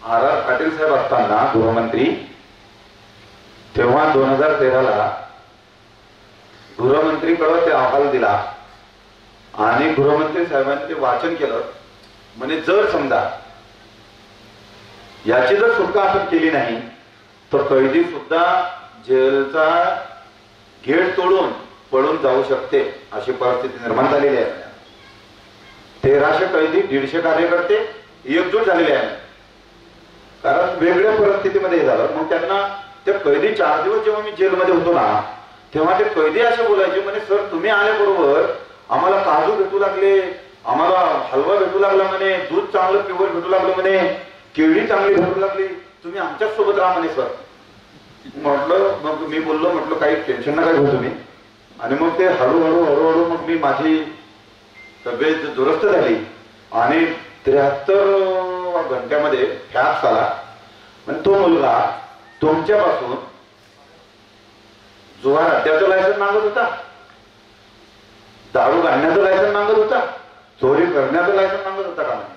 R.R. पाटील साहेब असताना गृहमंत्री तेव्हा 2013ला गृहमंत्रीकडे ते अहवाल दिला आणि गृहमंत्री साहेबांनी ते वाचन केलं. म्हणजे जर समजा याची जर सुटका आपण केली नाही तर कैदी सुद्धा जेलचा गेट तोडून पळून जाऊ शकते अशी परिस्थिती निर्माण झालेली आहे. 1300 कैदी, 150 कार्यकर्ते एकजूट झालेले आहेत. कारण वेगळ्या परिस्थितीमध्ये हे झालं. मग त्यांना त्या कैदी 4 दिवस जेव्हा मी जेलमध्ये होतो ना तेव्हा ते कैदी असे बोलायचे म्हणे सर तुम्ही आल्याबरोबर आम्हाला काजू भेटू लागले, आम्हाला हलवा भेटू लागला म्हणे, दूध चांगलं प्युअर भेटू लागलं म्हणे, केळी चांगली भेटू लागली, तुम्ही आमच्याच सोबत राहा म्हणे सर. म्हटलं मग मी बोललो म्हटलं काही टेन्शन नका घेऊ तुम्ही. आणि मग ते हळूहळू मग मी माझी तब्येत दुरुस्त झाली आणि 73 घंट्यामध्ये फॅक्स आला. म्हणजे तो मुलगा तुमच्यापासून जुगार अड्ड्याचं लायसन मागत होता, दारू घालण्याचं लायसन मागत होता, चोरी करण्याचं लायसन मागत होता का म्हणे.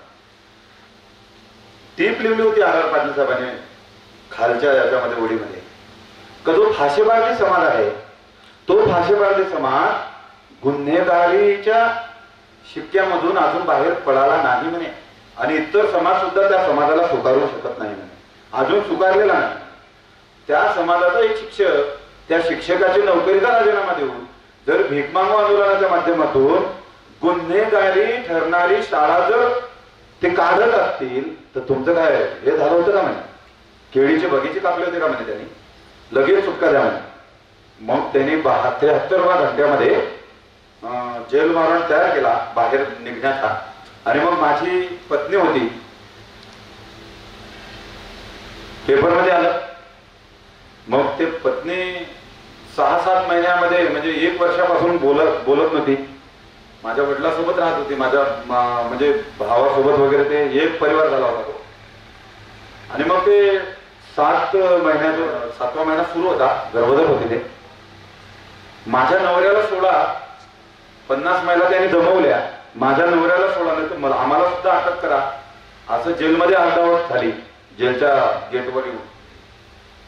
टीप लिहिली होती R.R. पाटील साहेबांनी खालच्या याच्यामध्ये ओढीमध्ये. तो फाशेबारली समाज आहे, तो फाशेबारली समाज गुन्हेगारीच्या शिक्क्यामधून अजून बाहेर पडाला नाही म्हणे आणि इतर समाज सुद्धा त्या समाजाला स्वीकारू शकत नाही म्हणे, अजून स्वीकारलेला नाही. त्या समाजाचा एक शिक्षक त्या शिक्षकाची नोकरीचा राजीनामा देऊन जर भीक मागू आंदोलनाच्या माध्यमातून गुन्हेगारी ठरणारी शाळा जर ते काढत असतील तर तुमचं काय हे झालं होतं का म्हणे. केळीचे बगीचे कापले होते का म्हणे त्यांनी, लगेच सुटका द्या म्हणे. मग त्यांनी 73व्या घंट्यामध्ये जेल वॉरंट तयार केला बाहेर निघण्याचा. आणि मग माझी पत्नी होती, पेपरमध्ये आलं. मग ते पत्नी 6-7 महिन्यामध्ये म्हणजे 1 वर्षापासून बोलत नव्हती. माझ्या वडिलांसोबत राहत होती, माझ्या म्हणजे भावासोबत वगैरे, ते एक परिवार झाला होता तो. आणि मग ते 7वा महिना सुरू होता, गर्भवती होते ते. माझ्या नवऱ्याला 50 महिला त्यांनी जमवल्या, माझ्या नवऱ्याला 16 नाही तर आम्हाला सुद्धा अटक करा असं जेलमध्ये अर्धावट झाली जेलच्या गेटवर येऊन.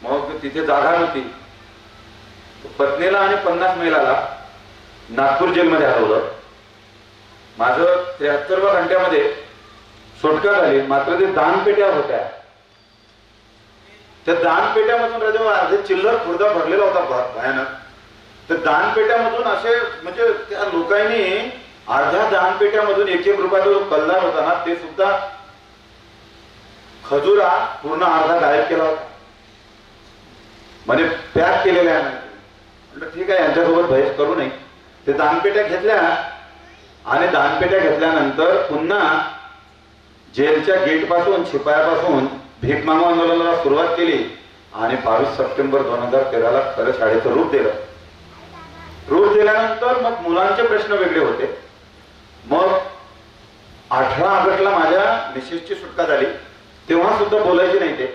मग तिथे जागा नव्हती. पत्नीला आणि 50 महिलाला नागपूर जेलमध्ये हलवलं. माझं 73व्या घंट्यामध्ये सुटका झाली. मात्र ते दानपेट्या होत्या त्या दानपेट्यामधून राजा अर्धे चिल्लर खुर्दा भरलेला होता भयानक. तर दानपेट्यामधून असे म्हणजे त्या लोकांनी अर्ध्या दानपेट्यामधून 1-1 रुपयाचा जो कल्लार होता ना ते सुद्धा खजुरा पूर्ण अर्धा गायब केला होता, म्हणजे पॅक केलेला आहे. म्हटलं ठीक आहे, यांच्यासोबत बहस करू नये. ते दानपेट्या घेतल्या आणि दानपेट्या घेतल्यानंतर पुन्हा जेलच्या गेट पासून शिपायापासून भीक मागू आंदोलनाला सुरुवात केली आणि 22 सप्टेंबर 2013ला खरं शाळेचं रूप दिलं. रूप दिल्यानंतर मग मुलांचे प्रश्न वेगळे होते. मग 18 ऑगस्टला माझ्या मिसेसची सुटका झाली, तेव्हा सुद्धा बोलायचे नाही ते.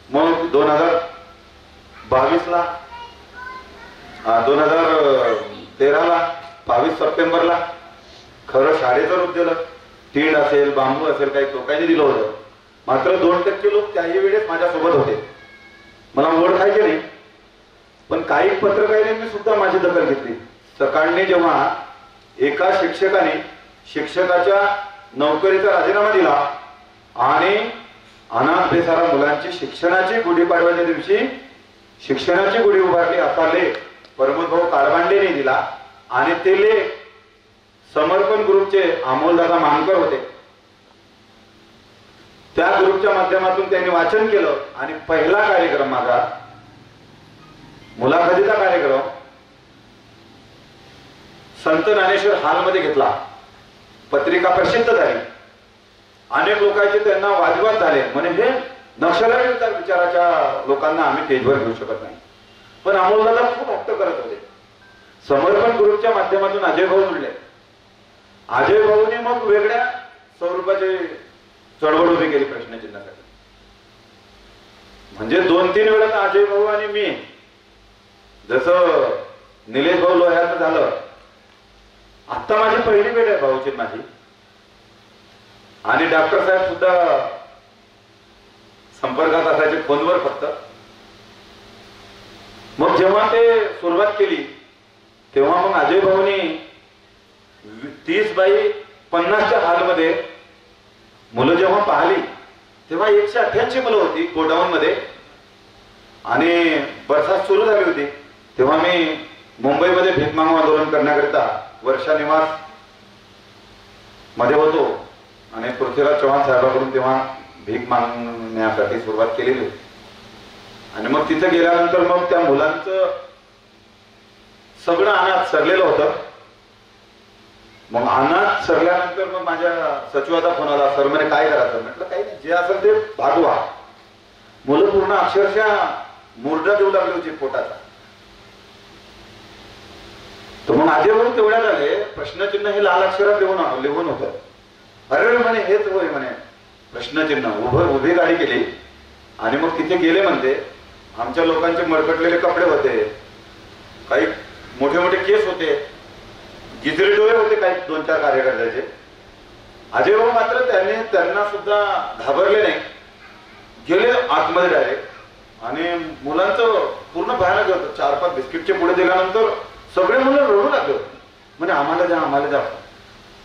मग 2022ला 2013ला 22 सप्टेंबरला खरं शाळेचं रूप दिलं. टीड असेल, बांबू असेल, काही लोकांनी दिलं होतं. मात्र 2% लोक त्याही वेळेस माझ्यासोबत होते, मला ओळखायचे नाही. पण काही पत्रकारांनी सुद्धा माझी दखल घेतली. सकाळने जेव्हा एका शिक्षकाने शिक्षकाच्या नोकरीचा राजीनामा दिला आणि अनाथ बेसारा मुलांची शिक्षणाची गुढीपाडव्याच्या दिवशी शिक्षणाची गुढी उभारली असा लेख प्रमोदभाऊ काळबांडेने दिला आणि ते लेख समर्पण ग्रुपचे अमोलदादा मानकर होते. त्या ग्रुपच्या माध्यमातून त्यांनी वाचन केलं आणि पहिला कार्यक्रम माझा मुलाखतीचा कार्यक्रम संत ज्ञानेश्वर हॉलमध्ये घेतला. पत्रिका प्रसिद्ध झाली, अनेक लोकांचे त्यांना वादविवाद झाले. म्हणजे हे नक्षलवादी विचाराच्या लोकांना आम्ही स्टेजवर घेऊ शकत नाही. पण अमोलदादा खूप हट्ट करत होते. समर्पण ग्रुपच्या माध्यमातून अजय भाऊ जुळले. अजय भाऊने मग वेगळ्या स्वरूपाची चळवळ उभी केली प्रश्नचिन्हासाठी. म्हणजे 2-3 वेळा अजय भाऊ आणि मी, जसं निलेश भाऊ लोह्याचं झालं, आता माझी पहिली भेट आहे भाऊची माझी. आणि डॉक्टर साहेब सुद्धा संपर्कात असायचे फोनवर फक्त. मग जेव्हा ते सुरुवात केली तेव्हा मग अजय भाऊनी 30x50च्या हॉलमध्ये मुलं जेव्हा पाहिली तेव्हा 188 मुलं होती गोडाऊन मध्ये. आणि बरसात सुरू झाली होती तेव्हा मी मुंबईमध्ये भीक मागू आंदोलन करण्याकरिता वर्षा निवास मध्ये होतो आणि पृथ्वीराज चव्हाण साहेबांकडून तेव्हा भीक मागण्यासाठी सुरुवात केलेली होती. आणि मग तिथे गेल्यानंतर मग त्या मुलांचं सगळं अनाथ सरलेलं होतं. मग अनाथ सरल्यानंतर मग माझ्या सचिवाचा फोन आला, सर म्हणे काय करायचं. म्हटलं काही नाही, जे असेल ते भागवा. मुलं पूर्ण अक्षरशः मुरडा देऊ लागली होती पोटाचा. तर मग अजय भाऊ तेवढ्या झाले, प्रश्नचिन्ह हे लाल अक्षरात लिहून होतं. अरे म्हणे हेच होय म्हणे प्रश्नचिन्ह. उभी गाडी केली आणि मग तिथे गेले. म्हणते आमच्या लोकांचे मरकटलेले कपडे होते, काही मोठे मोठे केस होते, गिजरे डोळे होते काही 2-4 कार्यकर्त्याचे. अजय भाऊ मात्र त्यांना सुद्धा घाबरले नाही, गेले आतमध्ये डायरेक्ट. आणि मुलांचं पूर्ण भयानक होतं. 4-5 बिस्किटचे पुढे दिल्यानंतर सगळे मुलं रडू लागले होते, म्हणजे आम्हाला द्या आम्हाला द्या.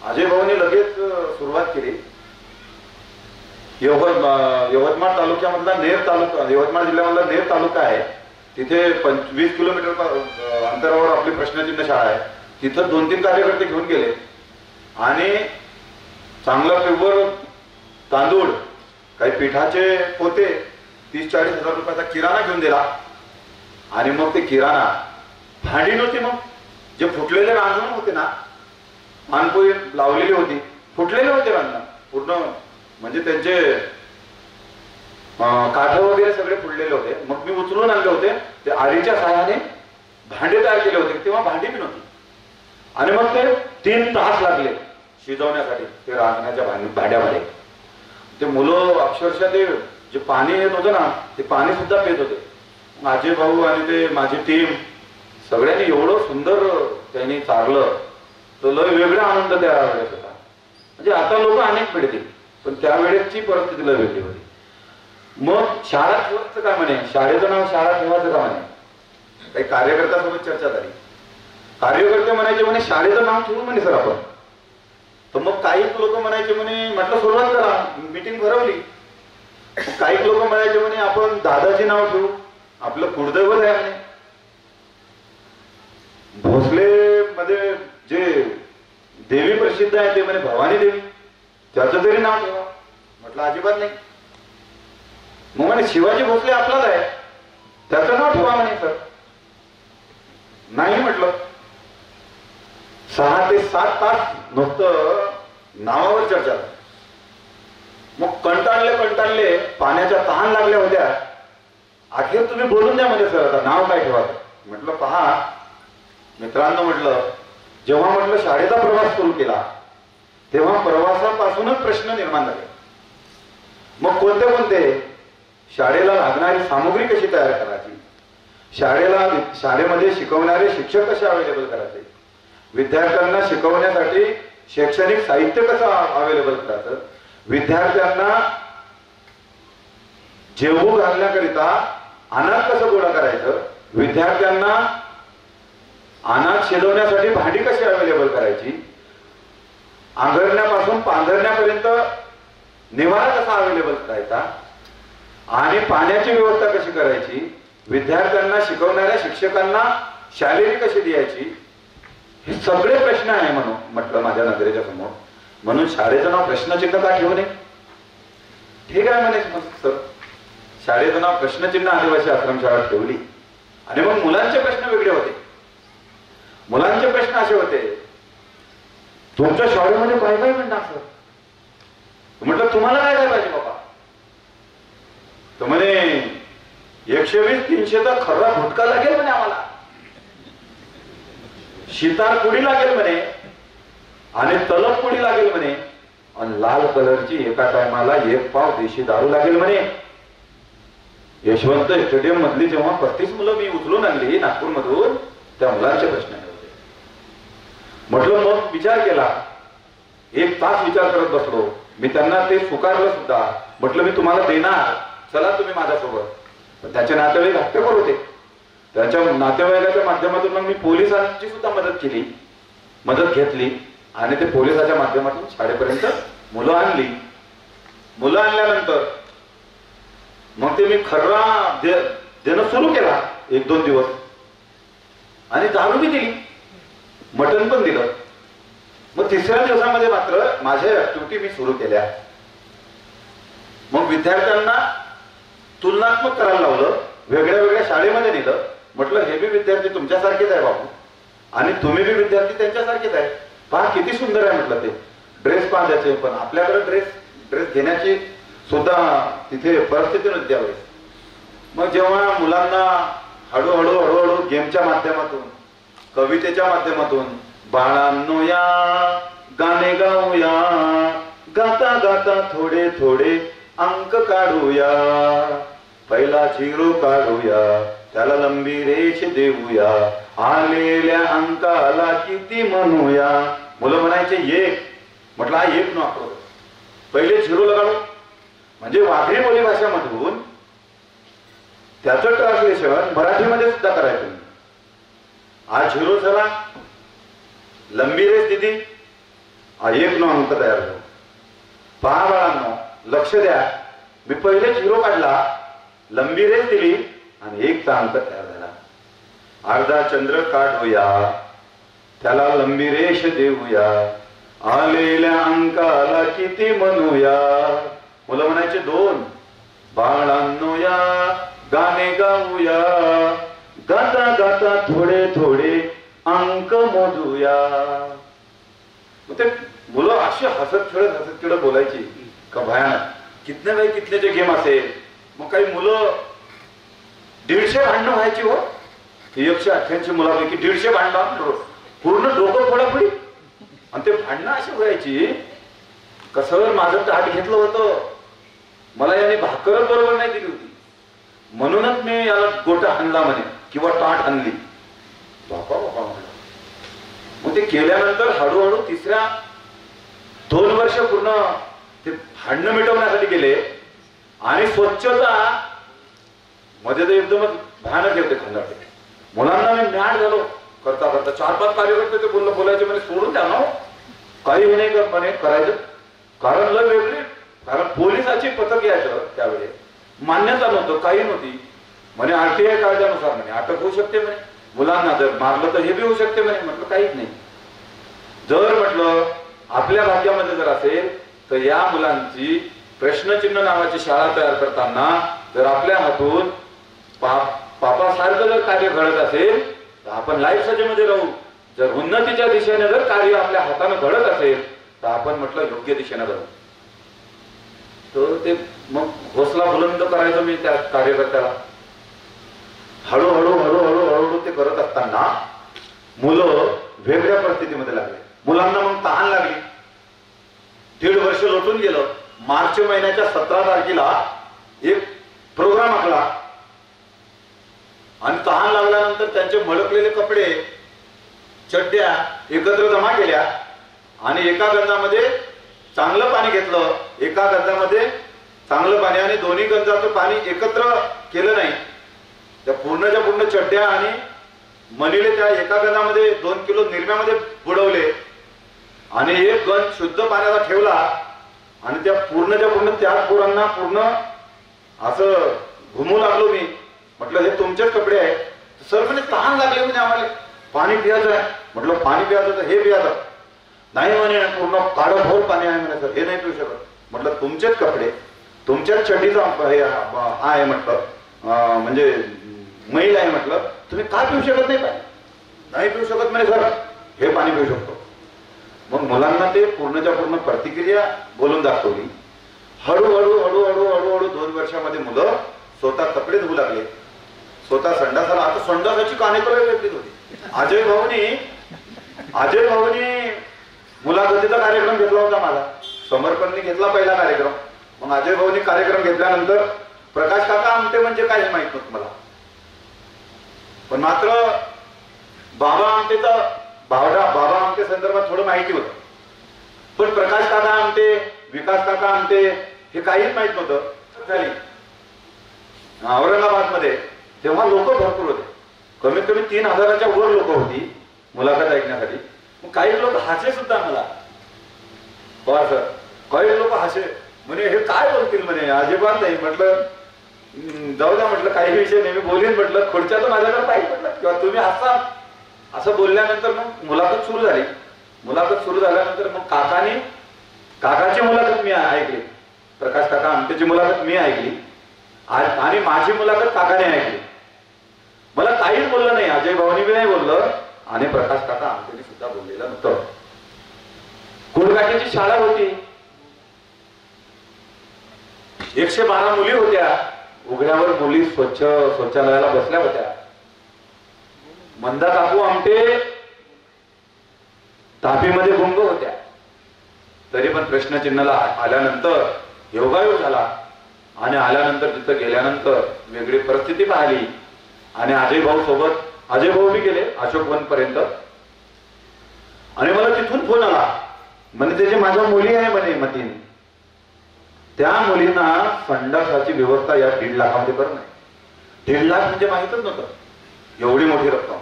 अजय भाऊने लगेच सुरुवात केली. यवतमाळ तालुक्यामधला नेर तालुका, यवतमाळ जिल्ह्यामधला नेर तालुका आहे, तिथे 20 किलोमीटर अंतरावर आपली प्रश्नचिन्ह शाळा आहे. तिथं 2-3 कार्यकर्ते घेऊन गेले आणि चांगला प्युअर तांदूळ, काही पिठाचे पोते, 30-40 हजार रुपयाचा किराणा घेऊन दिला. आणि मग ते किराणा, भांडी नव्हती, मग जे फुटलेले रांजण होते ना, मानपोळी लावलेली होती, फुटलेले होते रांजण पूर्ण, म्हणजे त्यांचे काठ वगैरे सगळे फुटलेले होते. मग मी उचलून आणले होते ते आरीच्या सहाय्याने भांडे तयार केले होते, तेव्हा भांडी पण नव्हती. आणि मग ते 3 तास लागले शिजवण्यासाठी ते रांजणाच्या भांड्यामध्ये. ते मुलं अक्षरशः ते जे पाणी येत होतं ना ते पाणी सुद्धा पित होते. अजय भाऊ आणि ते माझी टीम सगळ्यांनी एवढं सुंदर त्यांनी चारलं, तर लय वेगळा आनंद त्यावेळेस होता. म्हणजे आता लोक अनेक पिढतील, पण त्यावेळेसची परिस्थिती लय वेगळी होती. मग शाळा ठेवायचं का म्हणे, शाळेचं नाव शाळा ठेवायचं का म्हणे. काही कार्यकर्त्यासोबत चर्चा झाली. कार्यकर्ते म्हणायचे म्हणे शाळेचं नाव ठेवू म्हणे सर आपण. तर मग काही लोक म्हणायचे म्हणे, म्हटलं सुरुवात करा. मीटिंग भरवली काही लोक म्हणायचे म्हणे आपण दादाचे नाव ठेवू, आपलं कुळदैवत आहे म्हणे. भोसले मध्ये जे देवी प्रसिद्ध आहे ते म्हणे भवानी देवी, त्याचं तरी नाव ठेवा. म्हटलं अजिबात नाही. मग म्हणे शिवाजी भोसले आपलाच आहे, त्याचं नाव ठेवा म्हणे. सर नाही म्हटलं. 6 ते 7 तास नुसतं नावावर चर्चा. मग कंटाळले, पाण्याच्या तहान लागल्या होत्या. अखेर तुम्ही बोलून द्या म्हणजे सर आता नाव काय ठेवायचं. म्हटलं पहा मित्रांनो, म्हटलं जेव्हा म्हटलं शाळेचा प्रवास सुरू केला तेव्हा प्रवासापासूनच प्रश्न निर्माण झाले. मग कोणते शाळेला लागणारी सामुग्री कशी तयार करायची, शाळेमध्ये शिकवणारे शिक्षक कसे अवेलेबल करायचे, विद्यार्थ्यांना शिकवण्यासाठी शैक्षणिक साहित्य कसं अवेलेबल करायचं, विद्यार्थ्यांना जेवू घालण्याकरिता अनाज कसं गोळा करायचं, विद्यार्थ्यांना अनाज शिजवण्यासाठी भांडी कशी अवेलेबल करायची, आंगरण्यापासून पांघरण्यापर्यंत निवारा कसा अवेलेबल करायचा आणि पाण्याची व्यवस्था कशी करायची, विद्यार्थ्यांना शिकवणाऱ्या शिक्षकांना शालेरी कशी द्यायची, हे सगळे प्रश्न आहे म्हणून म्हटलं माझ्या नजरेच्या समोर. म्हणून शाळेचं नाव प्रश्नचिन्ह का ठेवू नये. ठीक आहे म्हणे सर, शाळेचं नाव प्रश्नचिन्ह आदिवासी आश्रमशाळा ठेवली. आणि मग मुलांचे प्रश्न वेगळे होते. मुलांचे प्रश्न असे होते, तुमच्या शाळेमध्ये काय काय म्हणणार सर. म्हटलं तुम्हाला काय काय पाहिजे बाबा. तर म्हणे 120-300चा खर्रा घुटका लागेल म्हणे आम्हाला, शितार पुडी लागेल म्हणे आणि तलप पुडी लागेल म्हणे आणि लाल कलरची एका टायमाला 1 पाव देशी दारू लागेल म्हणे. यशवंत स्टेडियम मधली जेव्हा 35 मुलं मी उचलून आणली नागपूरमधून, त्या मुलांचे प्रश्न होते. म्हटलं मग विचार केला, 1 तास विचार करत बसलो मी. त्यांना ते स्वीकारलं सुद्धा. म्हटलं मी तुम्हाला देणार, चला तुम्ही माझ्यासोबत. त्याचे नातेवाईक हट्टेखोर होते. त्याच्या नातेवाईकाच्या माध्यमातून मग मी पोलिसांची सुद्धा मदत घेतली आणि ते पोलिसाच्या माध्यमातून शाळेपर्यंत मुलं आणली. मुलं आणल्यानंतर मग ते मी खर्रा देणं सुरू केला 1-2 दिवस आणि दारू बी दिली, मटण पण दिलं. मग 3ऱ्या दिवसामध्ये मात्र माझ्या ऍक्टिव्हिटी मी सुरू केल्या. मग विद्यार्थ्यांना तुलनात्मक करायला लावलं, वेगळ्या वेगळ्या शाळेमध्ये नेलं. म्हटलं हे बी विद्यार्थी तुमच्यासारखेच आहे बाबू आणि तुम्ही बी विद्यार्थी त्यांच्यासारखेच आहे. पहा किती सुंदर आहे म्हटलं. ते ड्रेस बांधायचे, पण आपल्याकडे ड्रेस घेण्याची सुद्धा तिथे परिस्थिती नव्हती त्यावेळेस. मग जेव्हा मुलांना हळूहळू गेमच्या माध्यमातून, कवितेच्या माध्यमातून, बाळांनो या गाणे गाऊया, गाता गाता थोडे थोडे अंक काढूया, पहिला 0 काढूया, त्याला लंबी रेष देऊया, आलेल्या अंकाला किती म्हणूया. मुलं म्हणायचे 1. म्हटलं हा 1 नको, पहिले 0 लगाडू. म्हणजे वाघरी बोली भाषामधून त्याचं ट्रान्सलेशन मराठीमध्ये सुद्धा करायचं. हा 0 झाला, लंबी रेस दिली, हा 1 नो अंक तयार झाला. पहा बाळांनो, लक्ष द्या. मी पहिले 0 काढला, लंबी रेस दिली आणि 1चा अंक तयार झाला. अर्धा चंद्र काढूया, त्याला लंबी रेष देऊया, आलेल्या अंकाला किती म्हणूया. मुलं म्हणायचे 2. बाळांनो या गाणे गाऊया, गाता गाता थोडे थोडे अंक मोजूया. ते मुलं अशी हसत खेळत बोलायची का भयानक. कितने बाई कितनेचे गेम असेल. मग काही मुलं 150 भांडणं व्हायची हो. 188 मुलापैकी 150 भांडणं, पूर्ण डोकं फोडाफोडी. आणि ते भांडणं अशी व्हायची कसं माझं ताट घेतलं होतं, मला याने भाकरच बरोबर नाही दिली होती, म्हणूनच मी याला गोटा हाणला म्हणे किंवा टाट हाणली. बापा बापा म्हटलं. मग ते केल्यानंतर हळूहळू 3ऱ्या 2 वर्ष पूर्ण ते भांडणं मिटवण्यासाठी गेले आणि स्वच्छता मध्ये तर एकदमच भयानक होते खंडाटे. मुलांना मी मॅड झालो करता करता. 4-5 कार्यकर्ते ते बोलायचे म्हणे सोडून द्या ना, काही नाही म्हणे करायचं, कारण लय वेगळी कारण पोलिसाची पथक यायचं त्यावेळी मान्यता नव्हतं, काही नव्हती. म्हणे RTI कायद्यानुसार म्हणे अटक होऊ शकते म्हणे, मुलांना जर मारलं तर हे बी होऊ शकते म्हणे. म्हटलं काहीच नाही. जर म्हटलं आपल्या भाग्यामध्ये जर असेल तर या मुलांची प्रश्नचिन्ह नावाची शाळा तयार करताना जर आपल्या हातून पापासारखं जर कार्य घडत असेल तर आपण लाईफ सजेमध्ये राहू. जर उन्नतीच्या दिशेने जर कार्य आपल्या हाताने घडत असेल तर आपण म्हटलं योग्य दिशेने जाऊ. तर ते मग हौसला बुलंद करायचं मी त्या कार्यकर्त्याला. हळूहळू हळूहळू हळूहळू ते करत असताना मुलं वेगळ्या परिस्थितीमध्ये लागले. मुलांना मग तहान लागली. 1.5 वर्ष लोटून गेलं. मार्च महिन्याच्या 17 तारखेला एक प्रोग्राम आखला आणि तहान लागल्यानंतर त्यांचे मळकलेले कपडे चड्ड्या एकत्र जमा केल्या आणि एका गंजामध्ये चांगलं पाणी घेतलं, एका गंजामध्ये चांगलं पाणी आणि दोन्ही गंजाचं पाणी एकत्र केलं नाही. त्या पूर्णच्या पूर्ण चड्ड्या आणि मनीले त्या एका गंजामध्ये 2 किलो निरम्यामध्ये बुडवले आणि एक गंज शुद्ध पाण्याला ठेवला आणि त्या पूर्णच्या पूर्ण त्याच पोरांना पूर्ण असं घुमू लागलो मी. म्हटलं हे तुमचेच कपडे आहेत. सर म्हणे तहान लागले म्हणजे आम्हाला पाणी पियाचं आहे. म्हटलं पाणी पियाचं तर हे पियाचं नाही म्हणे, पूर्ण काळभोर पाणी आहे म्हणे सर, हे नाही पिऊ शकत. म्हटलं तुमचेच कपडे तुमच्याच चड्डीचा आहे म्हटलं, म्हणजे मैल आहे म्हटलं, तुम्ही का पिऊ शकत नाही पाणी? नाही पिऊ शकत म्हणे सर, हे पाणी पिऊ शकतो. मग मुलांना ते पूर्णच्या पूर्ण प्रतिक्रिया बोलून दाखवली. हळूहळू हळूहळू हळूहळू 2 वर्षामध्ये मुलं स्वतः कपडे धुवू लागले, स्वतः संडासाला. आता संडासाची कहाणी तर वेगळीच होती. अजय भाऊनी मुलाखतीचा कार्यक्रम घेतला होता माझा. समर्पणने घेतला पहिला कार्यक्रम. मग अजय भाऊनी कार्यक्रम घेतल्यानंतर प्रकाश काका आमटे म्हणजे काय हे माहित नव्हतं मला, पण मात्र बाबा आमटे संदर्भात थोडं माहिती होतं. पण प्रकाश काका आमटे, विकास काका आमटे हे काहीच माहित नव्हतं. झाली औरंगाबाद मध्ये तेव्हा लोक भरपूर होते. कमीत कमी 3000च्या वर लोक होती मुलाखत ऐकण्यासाठी. मग काही लोक हसे सुद्धा मला, पवार सर, काही लोक हसे म्हणे हे काय बोलतील म्हणे, अजिबात नाही. म्हटलं जाऊ द्या म्हटलं, काही विषय नाही, मी बोलीन म्हटलं, खुर्च्या तर माझ्याकडे पाहिजे म्हटलं किंवा तुम्ही हसा. असं बोलल्यानंतर मग मुलाखत सुरू झाली. मुलाखत सुरू झाल्यानंतर मग काकाची मुलाखत मी ऐकली, प्रकाश काका आमटेची मुलाखत मी ऐकली आणि माझी मुलाखत काकाने ऐकली. मला काहीच बोललं नाही, अजय भाऊनी बी नाही बोललं आणि प्रकाश काका आमटेने सुद्धा बोललेलं नव्हतं. कुळघाटीची शाळा होती, 112 मुली होत्या. उघड्यावर मुली शौचालयाला बसल्या होत्या. मंदा काकू आमटे तापीमध्ये गुंग होत्या. तरी पण प्रश्नचिन्हाला आल्यानंतर योगायोग झाला आणि आल्यानंतर तिथं गेल्यानंतर वेगळी परिस्थिती पाहिली आणि अजय भाऊ बी गेले अशोक वन पर्यंत. आणि मला तिथून फोन आला म्हणजे त्याचे माझ्या मुली आहे म्हणे मतीन, त्या मुलींना संडासाची व्यवस्था या 1.5 लाखामध्ये करणं. 1.5 लाख म्हणजे माहितच नव्हतं, एवढी मोठी रक्कम.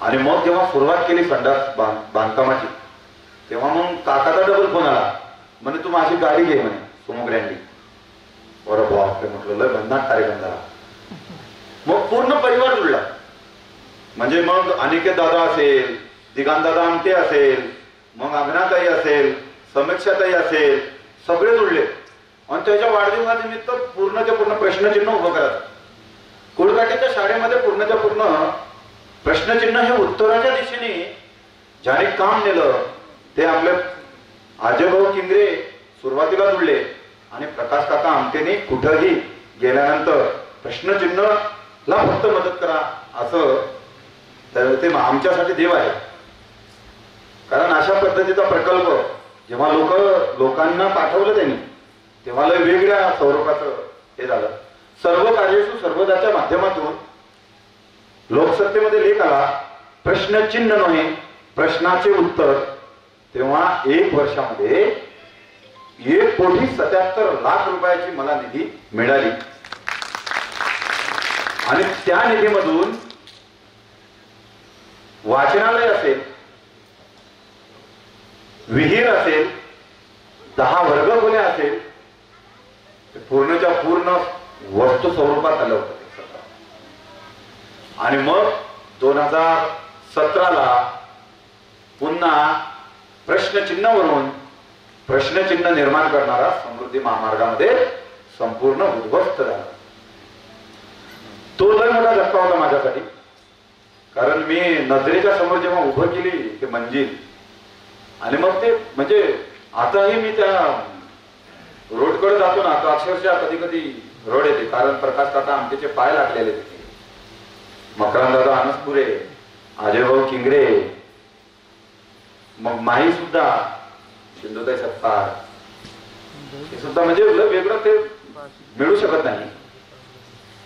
आणि मग जेव्हा सुरुवात केली संडास बांधकामाची तेव्हा मग काकाचा डबल फोन आला म्हणे तू माझी गाडी घे म्हणे, सुमो ग्रँडी. बरं बापरे म्हटलं, लय भन्नाट कार्यक्रम झाला. मग पूर्ण परिवार जुळला. म्हणजे मग अनिकेत दादा असेल, दिगांत दादा आमटे असेल, मग अग्नाताई असेल, समीक्षाताई असेल, सगळे जुळले आणि त्याच्या वाढदिवसानिमित्त पूर्णच्या पूर्ण प्रश्नचिन्ह उभं करायचं. कुळघाटीच्या शाळेमध्ये पूर्णच्या पूर्ण प्रश्नचिन्ह हे उत्तराच्या दिशेने ज्याने काम नेलं ते आपले अजयभाऊ किंगरे सुरुवातीला जुळले आणि प्रकाश काका आमटेने कुठंही गेल्यानंतर प्रश्नचिन्हला फक्त मदत करा असं ते आमच्यासाठी देव आहे. कारण अशा पद्धतीचा प्रकल्प जेव्हा लोकांना पाठवलं त्यांनी तेव्हा वेगवेगळ्या स्वरूपाचं हे झालं. सर्व कार्येषु सर्वदाच्या माध्यमातून लोकसत्तेमध्ये लेख आला, प्रश्नचिन्ह नव्हे प्रश्नाचे उत्तर. तेव्हा 1 वर्षामध्ये 1,77,00,000 रुपयाची मला निधी मिळाली आणि त्या निधीमधून वाचनालय असेल, विहीर असेल, 10 वर्ग खोल्या असेल, पूर्णच्या पूर्ण वस्तू स्वरूपात आलं होतं ते सगळं. आणि मग 2017ला पुन्हा प्रश्नचिन्हावरून प्रश्नचिन्ह निर्माण करणारा समृद्धी महामार्गामध्ये संपूर्ण उद्ध्वस्त झाला. तो लय मोठा धक्का होता माझ्यासाठी, कारण मी नजरेच्या समोर जेव्हा उभं केली ते मंजिल, आणि मग ते म्हणजे आताही मी त्या रोडकडे जातो ना, तर अक्षरशः कधी कधी रोड येते, कारण प्रकाश काका आमचे पाय लागलेले तिथे, मकरांदादा अनसपुरे, अजयभाऊ किंगरे, मग माही सुद्धा, सिंधुताई सत्तार, हे सुद्धा म्हणजे वेगळं ते मिळू शकत नाही.